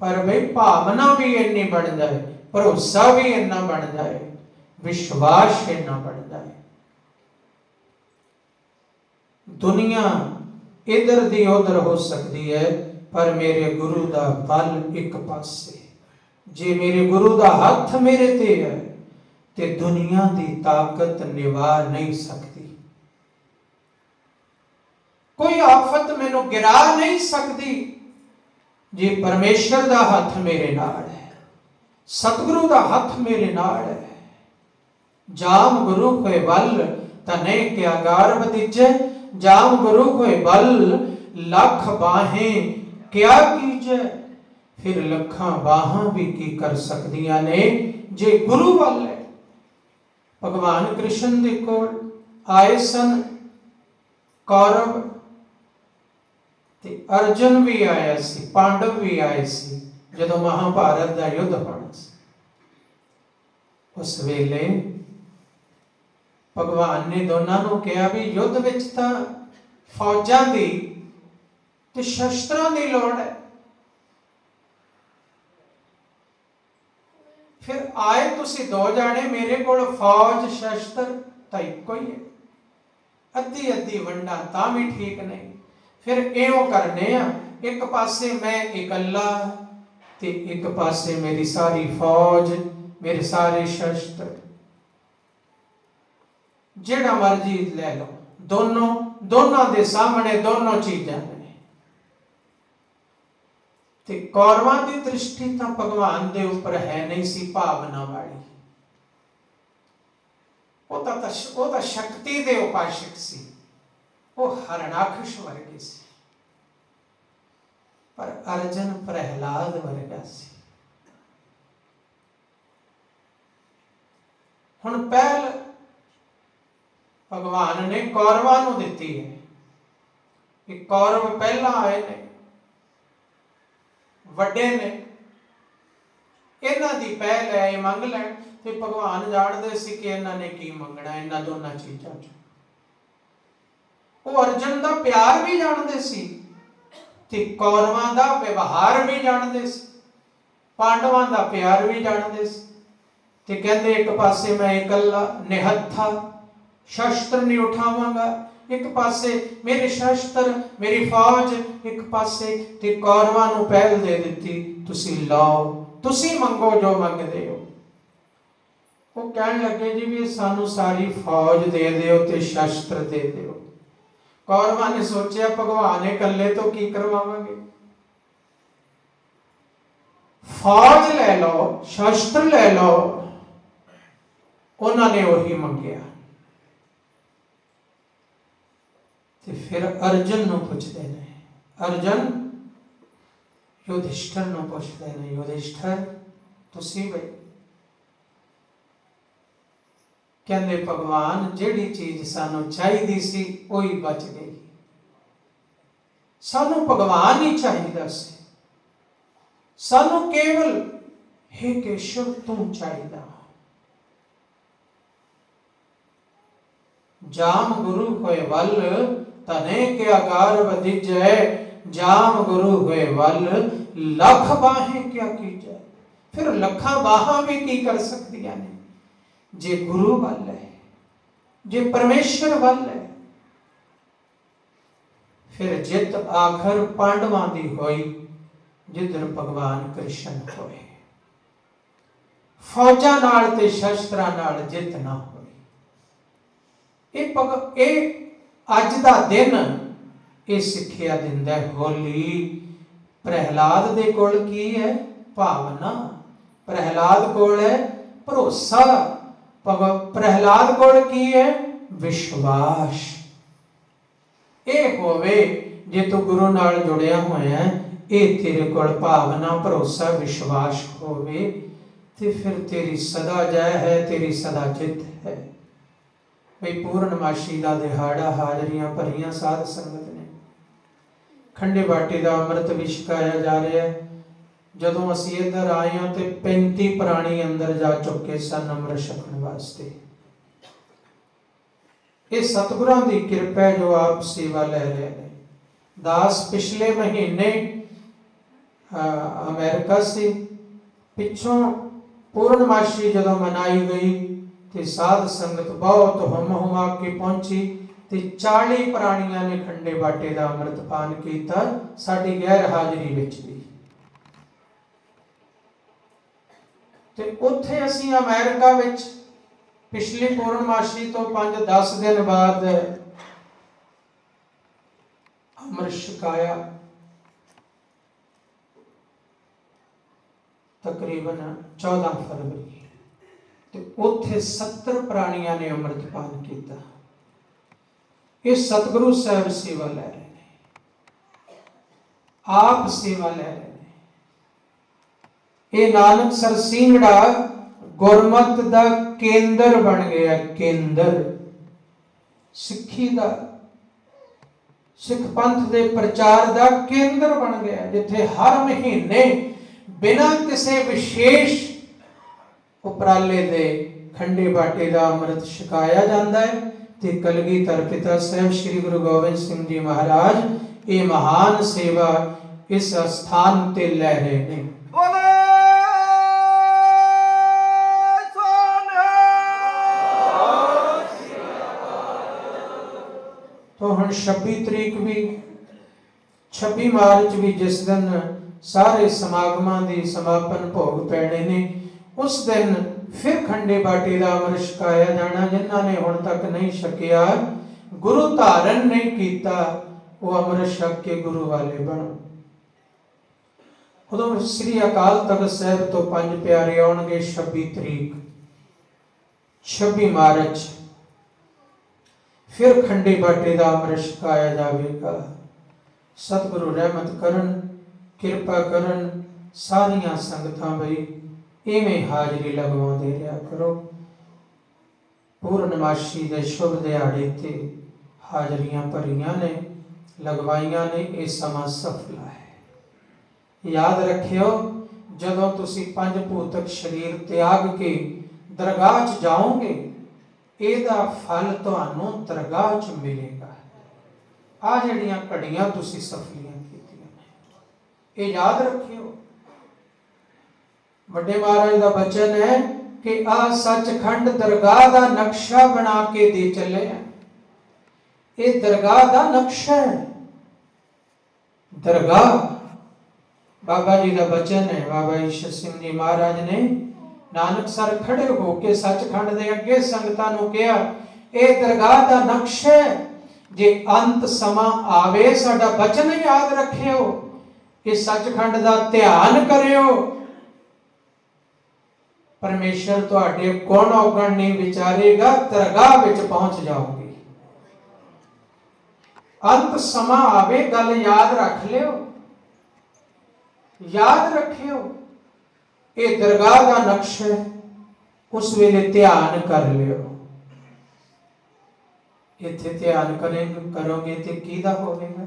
A: पर भाई भावना भी इन्नी बन जाए, भरोसा भी इन्ना बन जाए, विश्वास इन्ना बन जाए। दुनिया इधर दी उधर हो सकती है, पर मेरे गुरु दा बल एक पासे। जे मेरे गुरु दा हथ मेरे ते है ते दुनिया दी ताकत निभा नहीं सकती, कोई आफत मैनू गिरा नहीं सकती। जे परमेश्वर दा हथ मेरे नाल है, सतगुरु दा हथ मेरे नाल है। जाम गुरु होए बल तने क्या गार बतीजे, जाम गुरु होए बल लख बाहें क्या कीजे। फिर लखा बाहां भी की कर सकदियां ने जे गुरु वल है। भगवान कृष्ण दे कोल आए सन कौरव, ते अर्जुन भी आया सी, पांडव भी आए सी जदों महाभारत दा युद्ध होना सी। उस वेले भगवान ने दोनों को कहा भी युद्ध विच तां फौजां दी ते शस्त्रां दी लोड़ है। फिर आए तुसी दो जाने, मेरे कोल फौज शस्त्र तां इक्को ही है, अद्धी अद्धी वंडा तां भी ठीक नहीं। फिर इउं करने आ, एक पासे मैं इकल्ला ते एक पासे मेरी सारी फौज, मेरे सारे शस्त्र, जेड़ा मर्जी ले लो, दोनों दे सामने दोनों चीज़ां ने। ते कौरवां दी दृष्टि तां भगवान दे उपर है नहीं सी भावना वाली, वो तां शक्ति दे उपासक सी, वो हरणाक्ष वर्गे सी। पर अर्जुन प्रहलाद वर्गा सी। हुण पहल भगवान ने कौरवां नूं दित्ती है कि कौरव पहला आए ने, वड्डे ने, इन्हां दी पहल है, ये मंग लैण। ते भगवान जानदे सी कि इन्हां ने की मंगना इन्हां दोनों चीज़ां चों। वो अर्जुन दा प्यार भी जानदे सी ते कौरवां दा व्यवहार भी जानदे सी, पांडवां दा प्यार भी जानदे सी। ते कहंदे एक पासे मैं इकल्ला निहत्था शस्त्र नहीं उठावांगा, एक पासे मेरे शस्त्र मेरी फौज, एक पासे ते कौरवां नूं पहल दे दित्ती, तुसी लाओ, तुसी मंगो जो मंगदे हो। वो कहण लगे जी भी सानू सारी फौज दे दिओ ते शस्त्र दे दिओ। कौरवां ने सोचा भगवान इकल्ले तो की करवावांगे, फौज ले लो, शस्त्र ले लो। उन्होंने वही मंगया। फिर अर्जुन नूं पुछदे ने, अर्जुन युधिष्ठिर नूं पुछदे ने, युधिष्ठिर तुसी बई कहंदे भगवान जिहड़ी चीज सानू चाहिदी सी ओही बच गई, सानू भगवान ही चाहिदा सी, सानू केवल हे केशव तू चाहिदा। जाम गुरु होए वल तने के आगार बदिजै, जाम गुरु हुए वल लख बाहें क्या कीजै। फिर लखा बाहां भी की कर सकदियां ने जे गुरु वल है, जे परमेश्वर वल है। फिर जित आखर पांडवां दी होई जिधर भगवान कृष्ण होए, फौजां नाल ते शस्त्रां नाल जित ना होई। अज दा दिन ये सिक्ख्या दिंदा है। होली प्रहलाद दे कोल की है? भावना। प्रहलाद कोल है भरोसा। प्रहलाद कोल की है? विश्वास। ये होवे जे तू गुरु नाल जुड़िया होया ਇਹ ਤੇਰੇ ਕੋਲ ਭਾਵਨਾ ਭਰੋਸਾ ਵਿਸ਼ਵਾਸ ਹੋਵੇ ਤੇ ਫਿਰ ਤੇਰੀ ਸਦਾ ਜੈ ਹੈ, ਤੇਰੀ ਸਦਾ ਜਿੱਤ ਹੈ। ਬਈ ਪੂਰਨਮਾਸ਼ੀ ਦਾ ਦਿਹਾੜਾ, ਹਾਜ਼ਰੀਆਂ ਭਰੀਆਂ ਸਾਧ ਸੰਗਤ ਨੇ, ਖੰਡੇ ਬਾਟੇ ਦਾ ਅੰਮ੍ਰਿਤ ਵੀ ਛਕਾਇਆ ਜਾ ਰਿਹਾ ਹੈ। ਜਦੋਂ ਅਸੀਂ ਇੱਧਰ ਆਏ ਹਾਂ ਤੇ 35 ਪ੍ਰਾਣੀ ਅੰਦਰ ਜਾ ਚੁੱਕੇ ਸਨ ਅੰਮ੍ਰਿਤ ਛਕਣ ਵਾਸਤੇ। ਇਹ ਸਤਿਗੁਰਾਂ ਦੀ ਕਿਰਪਾ ਹੈ ਜੋ ਆਪ ਸੇਵਾ ਲੈ ਰਹੇ ਨੇ। ਦਾਸ ਪਿਛਲੇ ਮਹੀਨੇ ਅਮਰੀਕਾ ਸੀ, ਪਿੱਛੋਂ ਪੂਰਨਮਾਸ਼ੀ ਜਦੋਂ ਮਨਾਈ ਗਈ ਤੇ ਸਾਧ ਸੰਗਤ ਬਹੁਤ ਹੁਮਾ ਕੇ ਪਹੁੰਚੀ ਤੇ 40 ਪ੍ਰਾਣੀਆਂ ਨੇ ਖੰਡੇ ਬਾਟੇ ਦਾ ਅੰਮ੍ਰਿਤਪਾਨ ਕੀਤਾ, ਸਾਡੀ ਗੈਰ ਹਾਜ਼ਰੀ ਵਿੱਚ ਵੀ। ਤੇ ਉੱਥੇ ਅਸੀਂ ਅਮਰੀਕਾ ਵਿੱਚ ਪਿਛਲੀ ਪੂਰਨਮਾਸ਼ੀ ਤੋਂ 5-10 ਦਿਨ ਬਾਅਦ ਅੰਮ੍ਰਿਤ ਛਕਾਇਆ। ਤਕਰੀਬਨ 14 ਫਰਵਰੀ ਤੇ ਉੱਥੇ 70 ਪ੍ਰਾਣੀਆਂ ਨੇ ਅੰਮ੍ਰਿਤਪਾਨ ਕੀਤਾ। ਇਹ ਸਤਿਗੁਰੂ ਸਾਹਿਬ ਸੇਵਾ ਲੈ ਰਹੇ ਨੇ, ਆਪ ਸੇਵਾ ਲੈ ਰਹੇ ਨੇ। ਇਹ ਨਾਨਕਸਰ ਸਿੰਘੜਾ ਗੁਰਮਤ ਦਾ ਕੇਂਦਰ ਬਣ ਗਿਆ, ਕੇਂਦਰ ਸਿੱਖੀ ਦਾ, ਸਿੱਖ ਪੰਥ ਦੇ ਪ੍ਰਚਾਰ ਦਾ ਕੇਂਦਰ ਬਣ ਗਿਆ, ਜਿੱਥੇ ਹਰ ਮਹੀਨੇ ਬਿਨਾਂ ਕਿਸੇ ਵਿਸ਼ੇਸ਼ ਉਪਰਾਲੇ ਦੇ ਖੰਡੇ ਬਾਟੇ ਦਾ ਅੰਮ੍ਰਿਤ ਛਕਾਇਆ ਜਾਂਦਾ ਹੈ। ਤੇ ਕਲਗੀਧਰ ਪਿਤਾ ਸਾਹਿਬ ਸ੍ਰੀ ਗੁਰੂ ਗੋਬਿੰਦ ਸਿੰਘ ਜੀ ਮਹਾਰਾਜ ਇਹ ਮਹਾਨ ਸੇਵਾ ਇਸ ਸਥਾਨ ਤੇ ਲੈ ਰਹੇ ਨੇ। तो हम 26 तरीक भी 26 मार्च भी जिस दिन सारे समागमां दी समापन भोग पैने ने, उस दिन फिर खंडे बाटे का अमृत छकाया जाना। जिन्हां ने हुण तक नहीं छकिया, गुरु धारण नहीं किया, वो अमृत छक के गुरु वाले बनो। उदों श्री अकाल तख्त साहिब तो 5 प्यारे आउणगे 26 तरीक 26 मार्च फिर खंडे बाटे का अमृत छकाया जाएगा। सतगुरु रहमत करन, किरपा करन, सारियां संगतां बई इवें हाजरी लगवाते रहा करो। पूर्णमाशी के शुभ दिहाड़े ते हाजरियां भरियां ने, लगवाइयां ने, ये समा सफला है। याद रखियो, जदों तुसी पंज भूतक शरीर त्याग के दरगाह च जाओगे, ਇਹਦਾ ਫਲ ਤੁਹਾਨੂੰ ਦਰਗਾਹ 'ਚ ਮਿਲੇਗਾ। ਆ ਜਿਹੜੀਆਂ ਘੜੀਆਂ ਤੁਸੀਂ ਸਫਲੀਆਂ ਕੀਤੀਆਂ ਨੇ, ਇਹ ਯਾਦ ਰੱਖਿਓ। ਵੱਡੇ ਮਹਾਰਾਜ ਦਾ ਬਚਨ ਹੈ ਕਿ ਆ ਸੱਚਖੰਡ ਦਰਗਾਹ ਦਾ ਨਕਸ਼ਾ ਬਣਾ ਕੇ ਦੇ ਚੱਲੇ ਆ। ਇਹ ਦਰਗਾਹ ਦਾ ਨਕਸ਼ਾ ਹੈ। ਦਰਗਾਹ ਬਾਬਾ ਜੀ ਦਾ ਬਚਨ ਹੈ। ਬਾਬਾ ਈਸ਼ਰ ਸਿੰਘ ਜੀ ਮਹਾਰਾਜ ਨੇ नानकसर खड़े होके सचखंड दे अगे संगतां नूं कहा, ये दरगाह दा नक्शा है, जे अंत समा आवे साडा बचन याद रखियो, कि सचखंड दा ध्यान करियो, परमेश्वर तुहाडे गुण औगण नहीं विचारेगा, दरगाह विच पहुंच जाओगे। अंत समा आवे, गल याद रख लियो, याद रखियो। ये दरगाह का नक्शा है, उस वेले ध्यान कर लियो। इत्थे ध्यान करोगे तो किहदा होवेगा?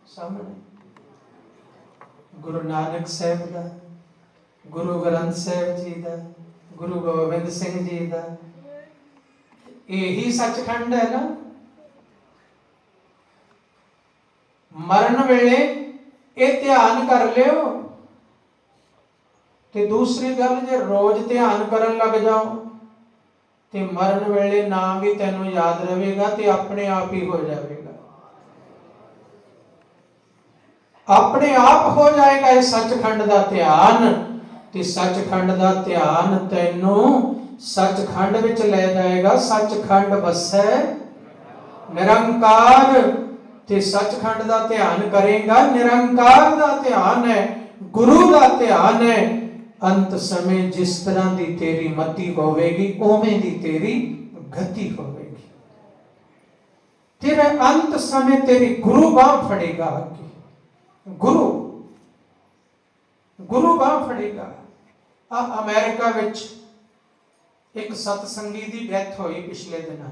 A: सामने गुरु नानक साहब का, गुरु ग्रंथ साहब जी का, गुरु गोबिंद सिंह जी का। यही सचखंड है ना। मरण वेले ये ध्यान कर लियो। ते दूसरी गल, जे रोज ध्यान करन लग जाओ ते मरण वेले ना भी तैनूं याद रहेगा, ते अपने आप ही हो जाएगा, अपने आप हो जाएगा। ये सचखंड दा ध्यान, ते सचखंड दा ध्यान तैनूं सचखंड विच ले जाएगा। सचखंड वसै निरंकार, ते सचखंड दा ध्यान करेगा। निरंकार दा ध्यान है, गुरु दा ध्यान है। अंत समय जिस तरह की तेरी मति होवेगी, उवें दी तेरी गति होवेगी। तेरे अंत समय तेरी गुरु बाह फड़ेगा आके, गुरु गुरु बाह फड़ेगा। आ अमेरिका विच एक सतसंगी की डेथ हुई पिछले दिनों,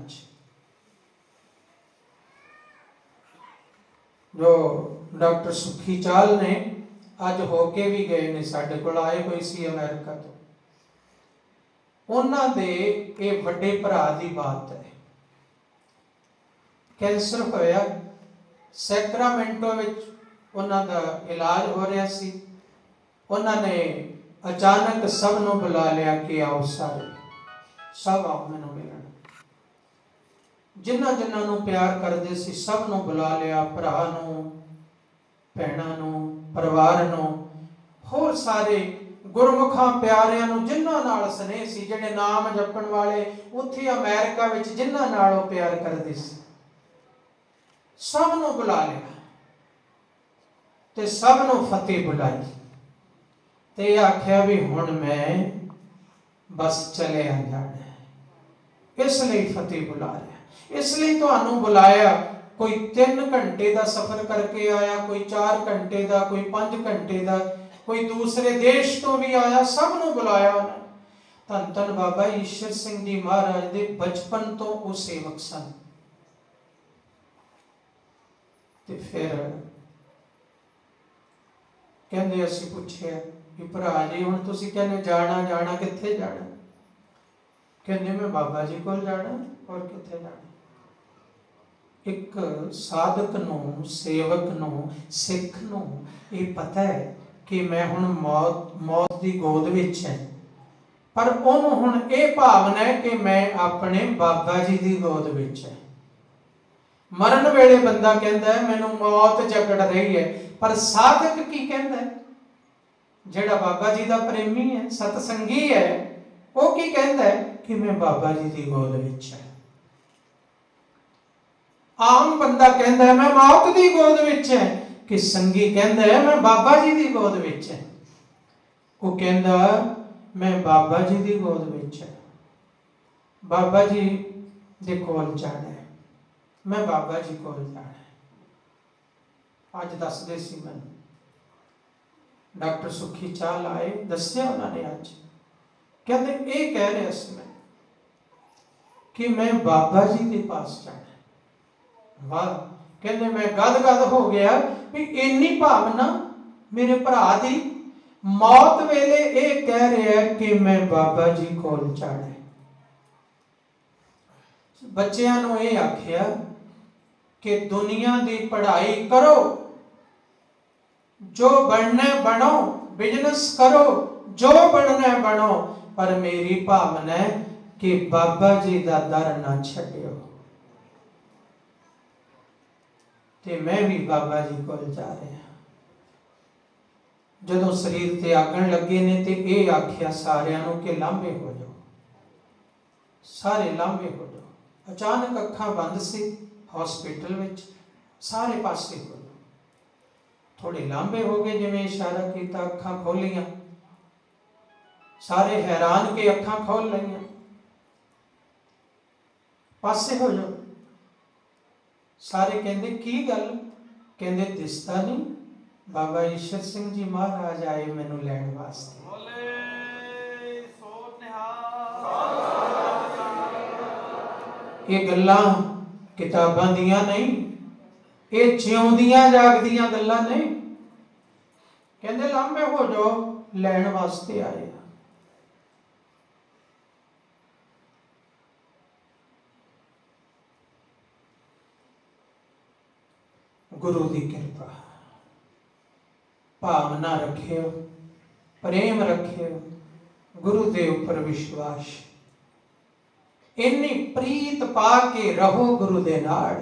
A: जो डॉक्टर सुखी चाल ने अज होके भी गए ने, साडे कोल आए हुए सी अमेरिका तो। उन्हां दे ये वड्डे भरा की बात है। कैंसर होया, सैक्रामेंटो विच उन्हां दा इलाज हो रहा सी। उन्होंने अचानक सब नूं बुला लिया कि आओ सारे, सब आओ मैनूं मिलण। जिन्हां जिन्हां नूं प्यार करदे सी सब नूं बुला लिया, भरा नूं, भैणां नूं, परिवार नूं, होर सारे गुरमुखां प्यारियां नूं, जिन्हां नाल स्नेह सी, जिहड़े नाम जपण वाले उत्थे अमेरिका विच जिन्हां नाल ओह प्यार करदे सी, सब नूं बुला लिया ते सब नूं फतेह बुलाई ते आख्या भी हुण मैं बस चले आ जाना, इसलिए फतेह बुला रहा। इसलिए तुहानूं बुलाया। कोई 3 घंटे का सफर करके आया, कोई 4 घंटे का, कोई 5 घंटे का, कोई दूसरे देश तो भी आया, सब नूं बुलाया उन्हें। धन धन बाबा ईश्वर सिंह जी महाराज दे बचपन तो वो सेवक सन। ते फिर कहंदे असीं पुछिया कि भरा जी हुण तुसीं कहंदे जाना जाना, कित्थे जाना? कहंदे मैं बाबा जी कोल जाना, और कित्थे जाना? एक साधक नूं, सेवक नूं, सिख नूं ये पता है कि मैं हुण मौत की गोद विच है, पर उहनूं हुण ये भावना है कि मैं अपने बाबा जी की गोद विच है। मरण वेले बंदा कहता है मैनूं मौत जकड़ रही है, पर साधक की कहता है, जिहड़ा बाबा जी का प्रेमी है, सतसंगी है, वो की कहता है कि मैं बाबा जी की गोद विच है। आम बंदा कहता है मैं मौत की गोद विच है, कि संगी कहता है मैं बाबा जी की गोद विच है। वो कहता मैं बाबा जी की गोद विच है, बाबा जी दे कोल जाना है, मैं बाबा जी कोल जाना है। अज दसदे सी मैनूं डॉक्टर सुखी चाल आए, दस्सिया उन्होंने अज, कहते ये कह रहे सी मैं कि मैं बाबा जी के पास जाना। वाह, कहते मैं गद हो गया भी इन्नी भावना मेरे भरा दी, मौत वेले ये कह रहा है कि मैं बाबा जी कोल जाना है। बच्चियां नूं ये आखिया कि दुनिया की पढ़ाई करो, जो बनना बनो, बिजनेस करो, जो बनना बनो, पर मेरी भावना है कि बाबा जी का दर ना छड्डियो। ते मैं भी बाबा जी कोल जा रहा। जदों शरीर ते आगन लगे ने ते ये आख्या सारियां नूं कि लांभे हो जाओ, सारे लांभे हो जाओ। अचानक अखां बंद सी हॉस्पिटल विच, सारे पासे हो जाओ। थोड़े लांभे हो गए, जिवें इशारा किया, अखां खोलियां, सारे हैरान के अखां खोल लईयां, पासे हो जाओ। सारे कहते की गल? कहते दिसता नहीं, बाबा ईश्वर सिंह जी महाराज आए मैनू लैण वास्ते। ये गल्लां किताबां दियां नहीं, ये जिउंदियां जागदियां गल्लां नहीं। कहते लांभे हो जाओ, लैण वास्ते आए। गुरु की कृपा, भावना रखियो, प्रेम रखियो, गुरु के उपर विश्वास, इन्नी प्रीत पा के रहो गुरु दे नाल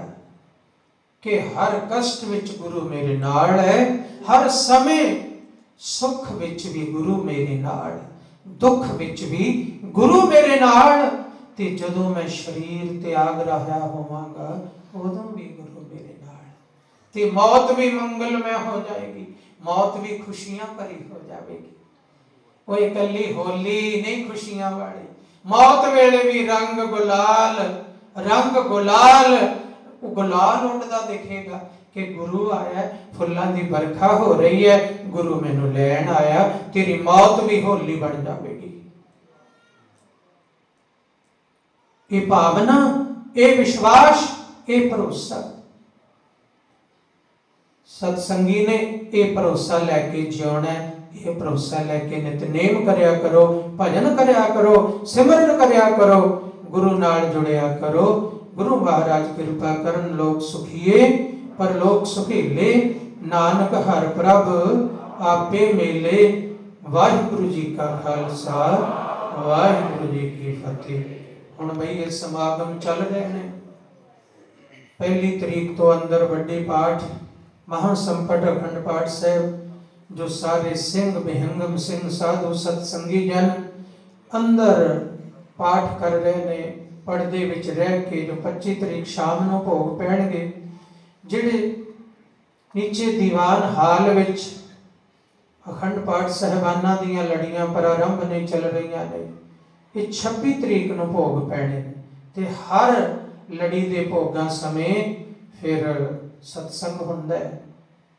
A: कि हर कष्ट विच गुरु मेरे नाल है, हर समय सुख विच भी गुरु मेरे नाल, दुख विच भी गुरु मेरे नाल, ते जदों मैं शरीर त्याग रहा होवांगा उदों भी गुरु मेरे नाल, ते मौत भी मंगलमय हो जाएगी, मौत भी खुशियां भरी हो जाएगी। कोई कली होली नहीं खुशियां वाली, मौत वेले भी रंग गुलाल, रंग गुलाल, गुलाल उड़दा दिखेगा। कि गुरु आया, फुल्लां दी बरखा हो रही है, गुरु मैनू लैण आया, तेरी मौत भी होली बन जाएगी। ये भावना, ये विश्वास, ये भरोसा, सत्संगी ने ये भरोसा लैके जिउणा है। ये भरोसा लैके नितनेम करया करो, भजन करया करो, सिमरन करया करो, गुरु नाल जुड़िया करो। गुरु महाराज कृपा करन, लोक सुखीए परलोक सुखीले, नानक हर प्रभ आपे मेले। वाहिगुरु जी का खालसा, वाहिगुरु जी की फतेह। हुण बई ये समागम चल रहे हैं। 1 तरीक तो अंदर वड्डे पाठ महासंपट अखंड पाठ साहब, जो सारे सिंह बिहंगम सिंह साधु सतसंगी जन अंदर पाठ कर रहे ने, पड़दे विच रह के, जो 25 तरीक शाम ਨੂੰ भोग पैणगे। ਜਿਹੜੇ नीचे दीवान हाल विच अखंड पाठ साहबाना दीयां लड़ियां प्रारंभ नहीं चल रही ने, ये 26 तरीक ਨੂੰ भोग पैणे ते हर लड़ी दे भोगां समय फिर सत्संग हुंदा है।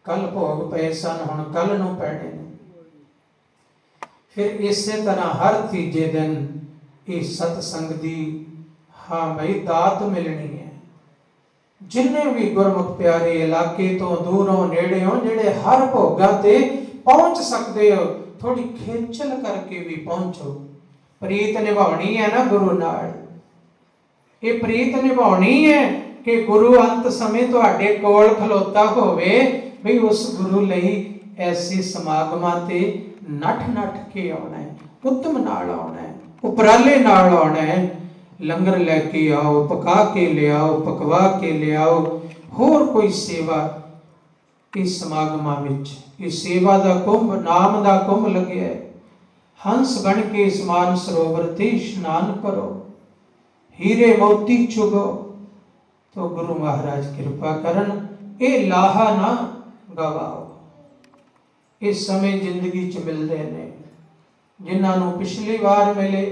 A: कल भोग पे सन, हुण कल ਨੂੰ पैणे ने। फिर इसे तरह हर तीजे दिन ये सत्संग दी हाँ भाई दात मिलनी है। जिन्ने भी गुरमुख प्यारे इलाके तो दूरों नेड़ेों जेड़े हर भोगां ते पहुंच सकते हो, थोड़ी खेचल करके भी पहुंचो। प्रीत निभानी है ना गुरु नाल, ये प्रीत निभानी है कि गुरु अंत समय तुहाडे कोल खलोता होवे, भी उस गुरु लई ऐसे समागमां ते नठ नठ के आउणा है, उत्तम नाल आउणा है, उपराले नाल आउणा है। लंगर लैके आओ, पका के ले आओ, पकवा के ले आओ, होर कोई सेवा इस समागमां विच, इस सेवा दा कुंभ, नाम दा कुंभ लगे है। हंस बन के इस मान सरोवर ते स्नान करो, हीरे मोती चुगो। तो गुरु महाराज कृपा करन, ये लाहा ना गवाओ। इस समय जिंदगी च मिलते हैं, जिन्हां नूं पिछली बार मिले,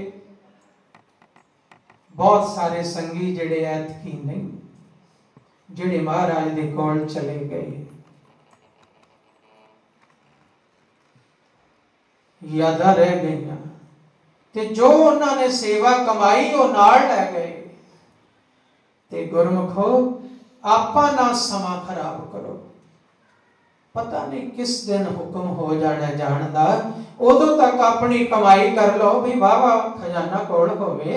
A: बहुत सारे संगी जिहड़े ऐतकी नहीं, जिहड़े महाराज दे कोल चले गए, यादां रह गईयां, ते जो उन्होंने सेवा कमाई वो नाल लै गए। ते गुरमुखो आपा ना समा खराब करो, पता नहीं किस दिन हुक्म हो जाना जान दा, उदों तक अपनी कमाई कर लो भी वाह वाह खजाना कोल होवे।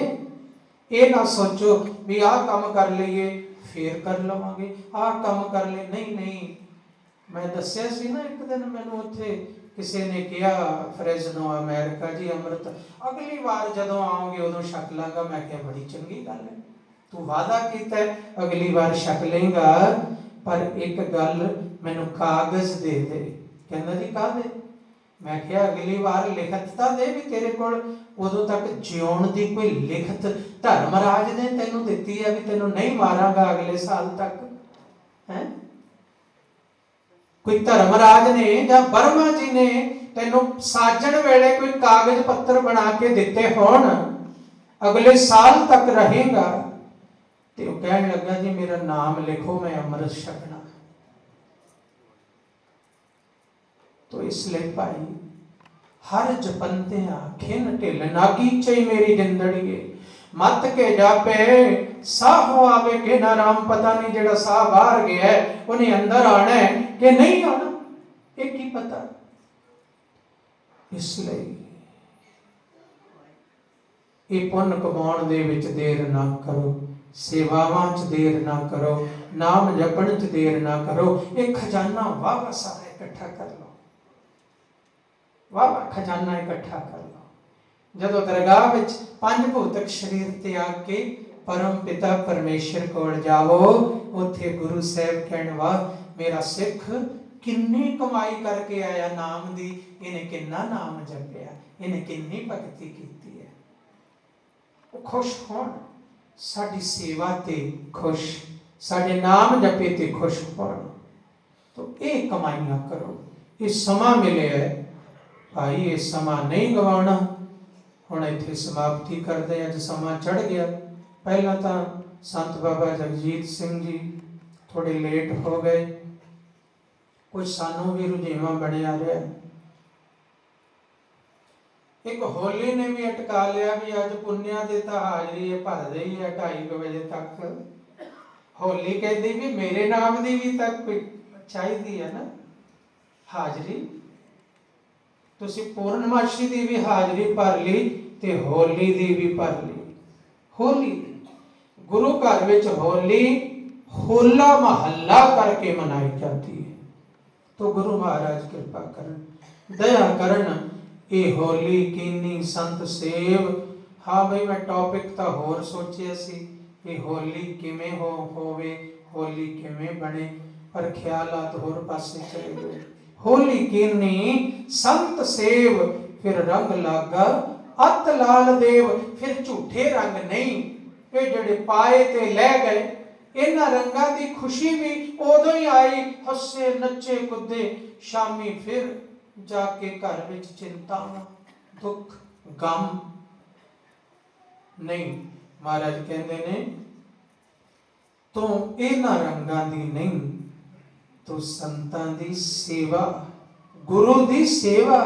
A: ये ना सोचो भी आ काम कर लीए फिर कर लवांगे, आ काम कर ले, नहीं नहीं। मैं दस्या सी ना एक दिन मैनू उत्थे किसी ने कहा फ्रेजनो अमेरिका जी अमृत अगली बार जदों आओगे उदों छक लांगा। मैं क्या बड़ी चंगी गल है, तू वादा कीता है अगली बार छक लेगा, पर एक गल मैनू कागज दे दे। कहंदा जी काहदे? मैं क्या अगली बार लिखत तां दे भी तेरे कोल उदों तक जिउण दी कोई लिखत धर्मराज ने तैनू दित्ती है भी तैनू नहीं मारांगा अगले साल तक है। कोई धर्मराज ने या वर्मा जी ने तैनू साजण वेले कोई कागज पत्र बना के दिते होण अगले साल तक रहेगा। ते वो कहने लगा जी मेरा नाम लिखो मैं अमृत छकना। तो इसलिए भाई हर जपंतिया खिन ढिल नागी चई मेरी जिंदड़िए मत के जापे साह आवे के ना राम। पता नहीं जेड़ा साह बाहर गया है उन्हें अंदर आना है कि नहीं आना, एक ही पता। इसलिए ये पुण्य कमाउण दे विच देर ना करो, सेवावां च देर ना करो, नाम जपण च देर ना करो। एक खजाना वाह सारा इकट्ठा कर लो, वाह खजाना इकट्ठा कर लो। जदों दरगाह विच पंज भौतिक शरीर त्याग के परम पिता परमेश्वर कोल जाओ, उत्थे गुरु साहब कहण वाह मेरा सिख किन्नी कमाई करके आया नाम दी, इन्हें किन्ना नाम जपिया, इन्हें किन्नी भगती कीती है। वो खुश होण, साडी सेवा ते खुश, साडे नाम जपे ते खुश होण। तो ये कमाइयां करो, ये समा मिले है भाई, ये समा नहीं गवाना। हुण इत्थे समाप्ति करदे, अज समा चढ़ गया। पहला तो संत बाबा जगजीत सिंह जी थोड़े लेट हो गए, ਕੁਝ ਸਾਨੂੰ ਵੀ ਰੁਝੇਵਾਂ ਬਣਿਆ ਰਿਹਾ। ਇੱਕ ਹੋਲੀ ਨੇ ਵੀ ਅਟਕਾ ਲਿਆ ਵੀ ਅੱਜ ਪੁੰਨਿਆ ਦੇ ਤਾਂ ਹਾਜ਼ਰੀ ਹੈ ਭਰਦੇ ਹੀ ਹੈ 2:30 ਵਜੇ ਤੱਕ। ਹੋਲੀ ਕਹਿੰਦੀ ਵੀ ਮੇਰੇ ਨਾਮ ਦੀ ਵੀ ਤਾਂ ਕੋਈ ਚਾਹੀਦੀ ਹੈ ਨਾ ਹਾਜ਼ਰੀ। ਤੁਸੀਂ ਪੂਰਨਮਾਸ਼ੀ ਦੀ ਵੀ ਹਾਜ਼ਰੀ ਭਰ ਲਈ ਤੇ ਹੋਲੀ ਦੀ ਵੀ ਭਰ ਲਈ। ਹੋਲੀ ਗੁਰੂ ਘਰ ਵਿੱਚ ਹੋਲੀ ਹੋਲਾ ਮਹੱਲਾ ਕਰਕੇ ਮਨਾਈ ਜਾਂਦੀ ਹੈ। तो गुरु महाराज कृपा करन, दया करन। ये होली कीनी संत सेव। हाँ भाई मैं टॉपिक तो होर सोचिया सी कि होली किवें होवे, होली किवें बने, पर ख्यालात होर पासे चले गए। होली कीनी संत सेव, फिर रंग लागा अत लाल देव। फिर झूठे रंग नहीं, ये जड़े पाए ते लै गए। इन्हां रंगां दी खुशी भी उदों ही आई, हसे नचे कुदे। शामी फिर जाके घर विच चिंता दुख गम नहीं। महाराज कहंदे ने तू इन्हां रंगां दी नहीं, तू संतां दी सेवा, गुरु दी सेवा,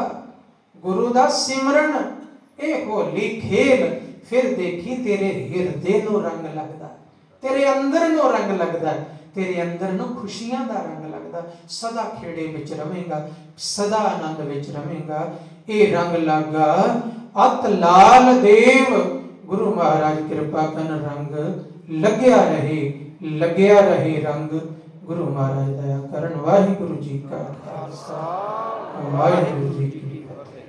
A: गुरु दा सिमरन, ये होली खेल। फिर देखी तेरे हिरदे नूं रंग लगदा, तेरे अंदर नो रंग लगता है, तेरे अंदर नो खुशियां दा रंग लगता। सदा खेड़े विच रवेगा, सदा आनंद विच रवेगा। ये रंग लागा अत लाल देव। गुरु महाराज कृपा कन रंग लग्या रहे रंग। गुरु महाराज दया करन। वाहिगुरु जी का खालसा, वाहिगुरु जी की फतेह।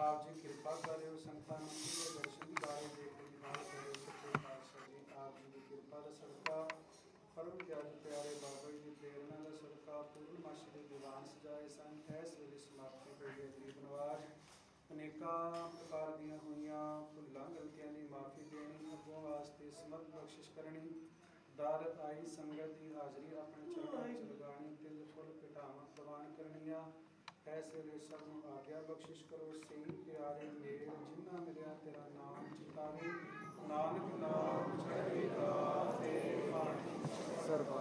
B: आप जी कृपा करो संतां नूं सीधे दर्शन दिदारे दे के दीदार करो सच्चे पातशाह जी। आप जी की कृपा दा सदका परम प्यारे प्यारे बाबा जी की प्रेरणा दा सदका पूर्णमासी दे दीवान सजाए सन। इस वेले समाप्ति होई है गरीब नवाज अनेकां प्रकार दीयां होईयां भुल्लां गलतियां दी माफ़ी देनी, अगों वास्ते समर्थ बख्शिश करनी। दर आई संगत दी हाज़री अपने चरणों विच लगानी, तिल फुल घटावां प्रवान करनियां। इस वेले सब नूं आग्या बख्शिश करो। सही प्यारे मेल जिन्ना मिलिया तेरा नाम चितावे, नानक नाम चढ़ेगा ते सर्व